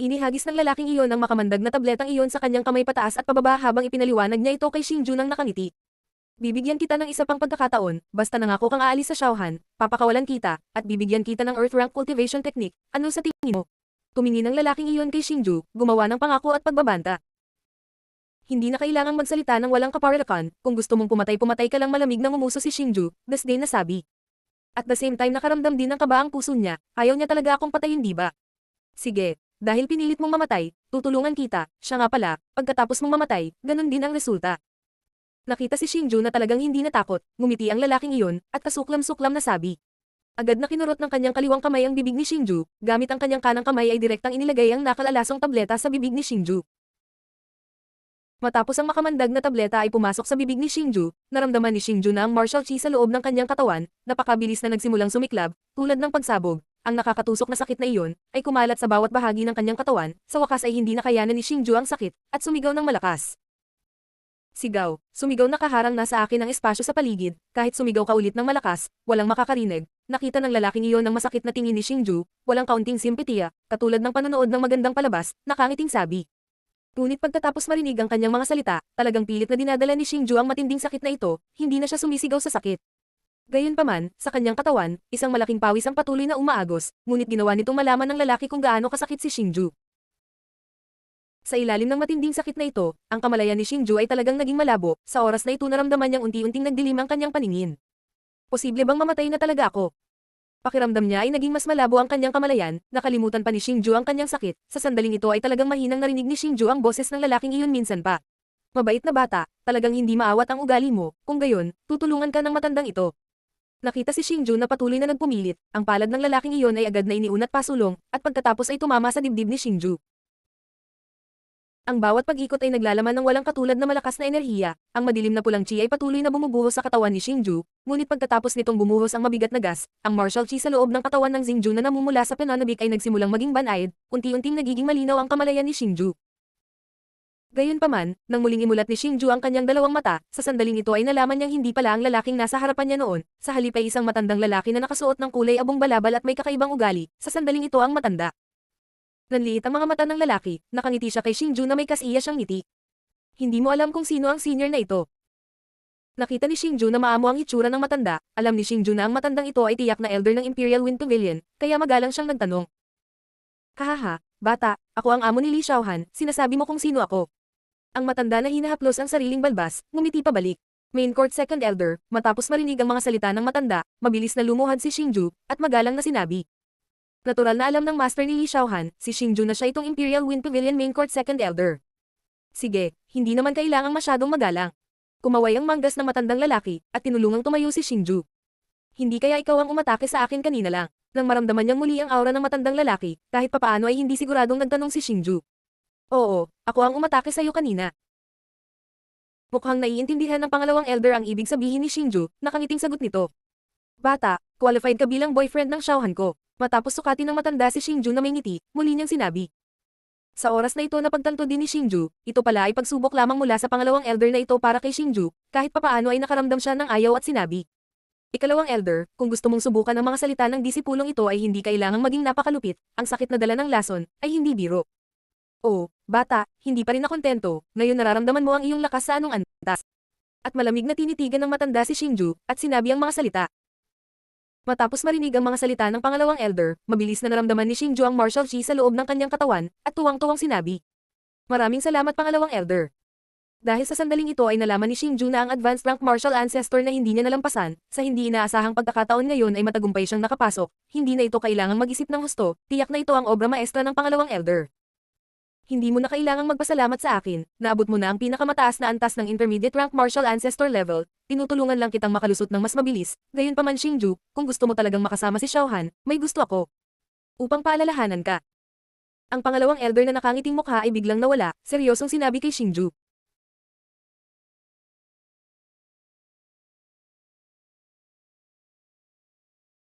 Speaker 1: Inihagis ng lalaking iyon ang makamandag na tabletang iyon sa kanyang kamay pataas at pababa habang ipinaliwanag niya ito kay Shinju nang nakangiti. Bibigyan kita ng isa pang pagkakataon, basta nangako kang aalis sa Xiaohan, papakawalan kita, at bibigyan kita ng Earth Rank Cultivation Technique, ano sa tingin mo? Tumingin ang lalaking iyon kay Shinju, gumawa ng pangako at pagbabanta. Hindi na kailangang magsalita ng walang kaparilakan, kung gusto mong pumatay ka lang malamig na ngumuso si Shinju, disdain na sabi. At the same time nakaramdam din ng kaba ang puso niya, ayaw niya talaga akong patayin di ba? Sige, dahil pinilit mong mamatay, tutulungan kita, siya nga pala, pagkatapos mong mamatay, ganun din ang resulta. Nakita si Shinju na talagang hindi natakot, ngumiti ang lalaking iyon, at kasuklam-suklam na sabi. Agad na kinurot ng kanyang kaliwang kamay ang bibig ni Shinju, gamit ang kanyang kanang kamay ay direktang inilagay ang nakalalasong tableta sa bibig ni Shinju. Matapos ang makamandag na tableta ay pumasok sa bibig ni Shinju, naramdaman ni Shinju na ang martial chi sa loob ng kanyang katawan, napakabilis na nagsimulang sumiklab, tulad ng pagsabog. Ang nakakatusok na sakit na iyon, ay kumalat sa bawat bahagi ng kanyang katawan, sa wakas ay hindi nakayanan ni Shinju ang sakit, at sumigaw ng malakas. Sigaw, sumigaw na kaharang nasa akin ang espasyo sa paligid, kahit sumigaw ka ulit ng malakas, walang makakarinig. Nakita ng lalaking iyon ng masakit na tingin ni Shinju, walang kaunting simpatiya, katulad ng panonood ng magandang palabas, nakangiting sabi. Ngunit pagkatapos marinig ang kanyang mga salita, talagang pilit na dinadala ni Shinju ang matinding sakit na ito, hindi na siya sumisigaw sa sakit. Gayunpaman, sa kanyang katawan, isang malaking pawis ang patuloy na umaagos, ngunit ginawa nitong malaman ng lalaki kung gaano kasakit si Shinju. Sa ilalim ng matinding sakit na ito, ang kamalayan ni Shinju ay talagang naging malabo, sa oras na ito naramdaman niyang unti-unting nagdilim ang kanyang paningin. Posible bang mamatay na talaga ako? Pakiramdam niya ay naging mas malabo ang kanyang kamalayan, nakalimutan pa ni Shinju ang kanyang sakit, sa sandaling ito ay talagang mahinang narinig ni Shinju ang boses ng lalaking iyon minsan pa. Mabait na bata, talagang hindi maawat ang ugali mo, kung gayon, tutulungan ka ng matandang ito. Nakita si Shinju na patuloy na nagpumilit, ang palad ng lalaking iyon ay agad na iniunat pasulong, at pagkatapos ay tumama sa dibdib ni Shinju. Ang bawat pag-ikot ay naglalaman ng walang katulad na malakas na enerhiya, ang madilim na pulang chi ay patuloy na bumubuhos sa katawan ni Shinju, ngunit pagkatapos nitong bumuhos ang mabigat na gas, ang martial chi sa loob ng katawan ng Xingju na namumula sa pananabik ay nagsimulang maging banayad, unti-unting nagiging malinaw ang kamalayan ni Shinju. Gayunpaman, nang muling imulat ni Xingju ang kanyang dalawang mata, sa sandaling ito ay nalaman niyang hindi pala ang lalaking nasa harapan niya noon, sa halip ay isang matandang lalaki na nakasuot ng kulay abong balabal at may kakaibang ugali, sa sandaling ito ang matanda. Nanliit ang mga mata ng lalaki, nakangiti siya kay Xingju na may kasiya siyang ngiti. Hindi mo alam kung sino ang senior na ito. Nakita ni Xingju na maamo ang itsura ng matanda, alam ni Xingju na ang matandang ito ay tiyak na elder ng Imperial Wind Pavilion, kaya magalang siyang nagtanong. Hahaha, bata, ako ang amo ni Li Xiaohan, sinasabi mo kung sino ako. Ang matanda na hinahaplos ang sariling balbas, ngumiti pabalik. Main Court Second Elder, matapos marinig ang mga salita ng matanda, mabilis na lumuhad si Xingju, at magalang na sinabi. Natural na alam ng master ni Li Xiaohan, si Xingju na siya itong Imperial Wind Pavilion Main Court Second Elder. Sige, hindi naman kailangang masyadong magalang. Kumaway ang manggas na matandang lalaki, at tinulungang tumayo si Xingju. Hindi kaya ikaw ang umatake sa akin kanina lang. Nang maramdaman niyang muli ang aura ng matandang lalaki, kahit papaano ay hindi siguradong nagtanong si Xingju. Oo, ako ang umatake sa iyo kanina. Mukhang naiintindihan ng pangalawang elder ang ibig sabihin ni Xingju, nakangiting sagot nito. Bata, qualified ka bilang boyfriend ng Xiaohan ko. Matapos sukatin ng matanda si Xingju na may ngiti, muli niyang sinabi. Sa oras na ito napagtanto din ni Xingju, ito pala ay pagsubok lamang mula sa pangalawang elder na ito para kay Xingju, kahit papaano ay nakaramdam siya ng ayaw at sinabi. Ikalawang elder, kung gusto mong subukan ang mga salita ng disipulong ito ay hindi kailangang maging napakalupit, ang sakit na dala ng lason, ay hindi biro. Oh, bata, hindi pa rin nakontento, ngayon nararamdaman mo ang iyong lakas sa anong antas. At malamig na tinitigan ng matanda si Xingju, at sinabi ang mga salita. Matapos marinig ang mga salita ng pangalawang elder, mabilis na naramdaman ni Xingju ang martial chi sa loob ng kanyang katawan, at tuwang-tuwang sinabi. Maraming salamat pangalawang elder. Dahil sa sandaling ito ay nalaman ni Xingju na ang advanced rank martial ancestor na hindi niya nalampasan, sa hindi inaasahang pagkakataon ngayon ay matagumpay siyang nakapasok, hindi na ito kailangang mag-isip ng husto, tiyak na ito ang obra maestra ng pangalawang elder. Hindi mo na kailangang magpasalamat sa akin, naabot mo na ang pinakamataas na antas ng intermediate rank martial ancestor level, tinutulungan lang kitang makalusot ng mas mabilis, gayunpaman Xingju, kung gusto mo talagang makasama si Xiaohan, may gusto ako. Upang paalalahanan ka. Ang pangalawang elder na nakangiting mukha ay biglang nawala, seryosong sinabi kay Xingju.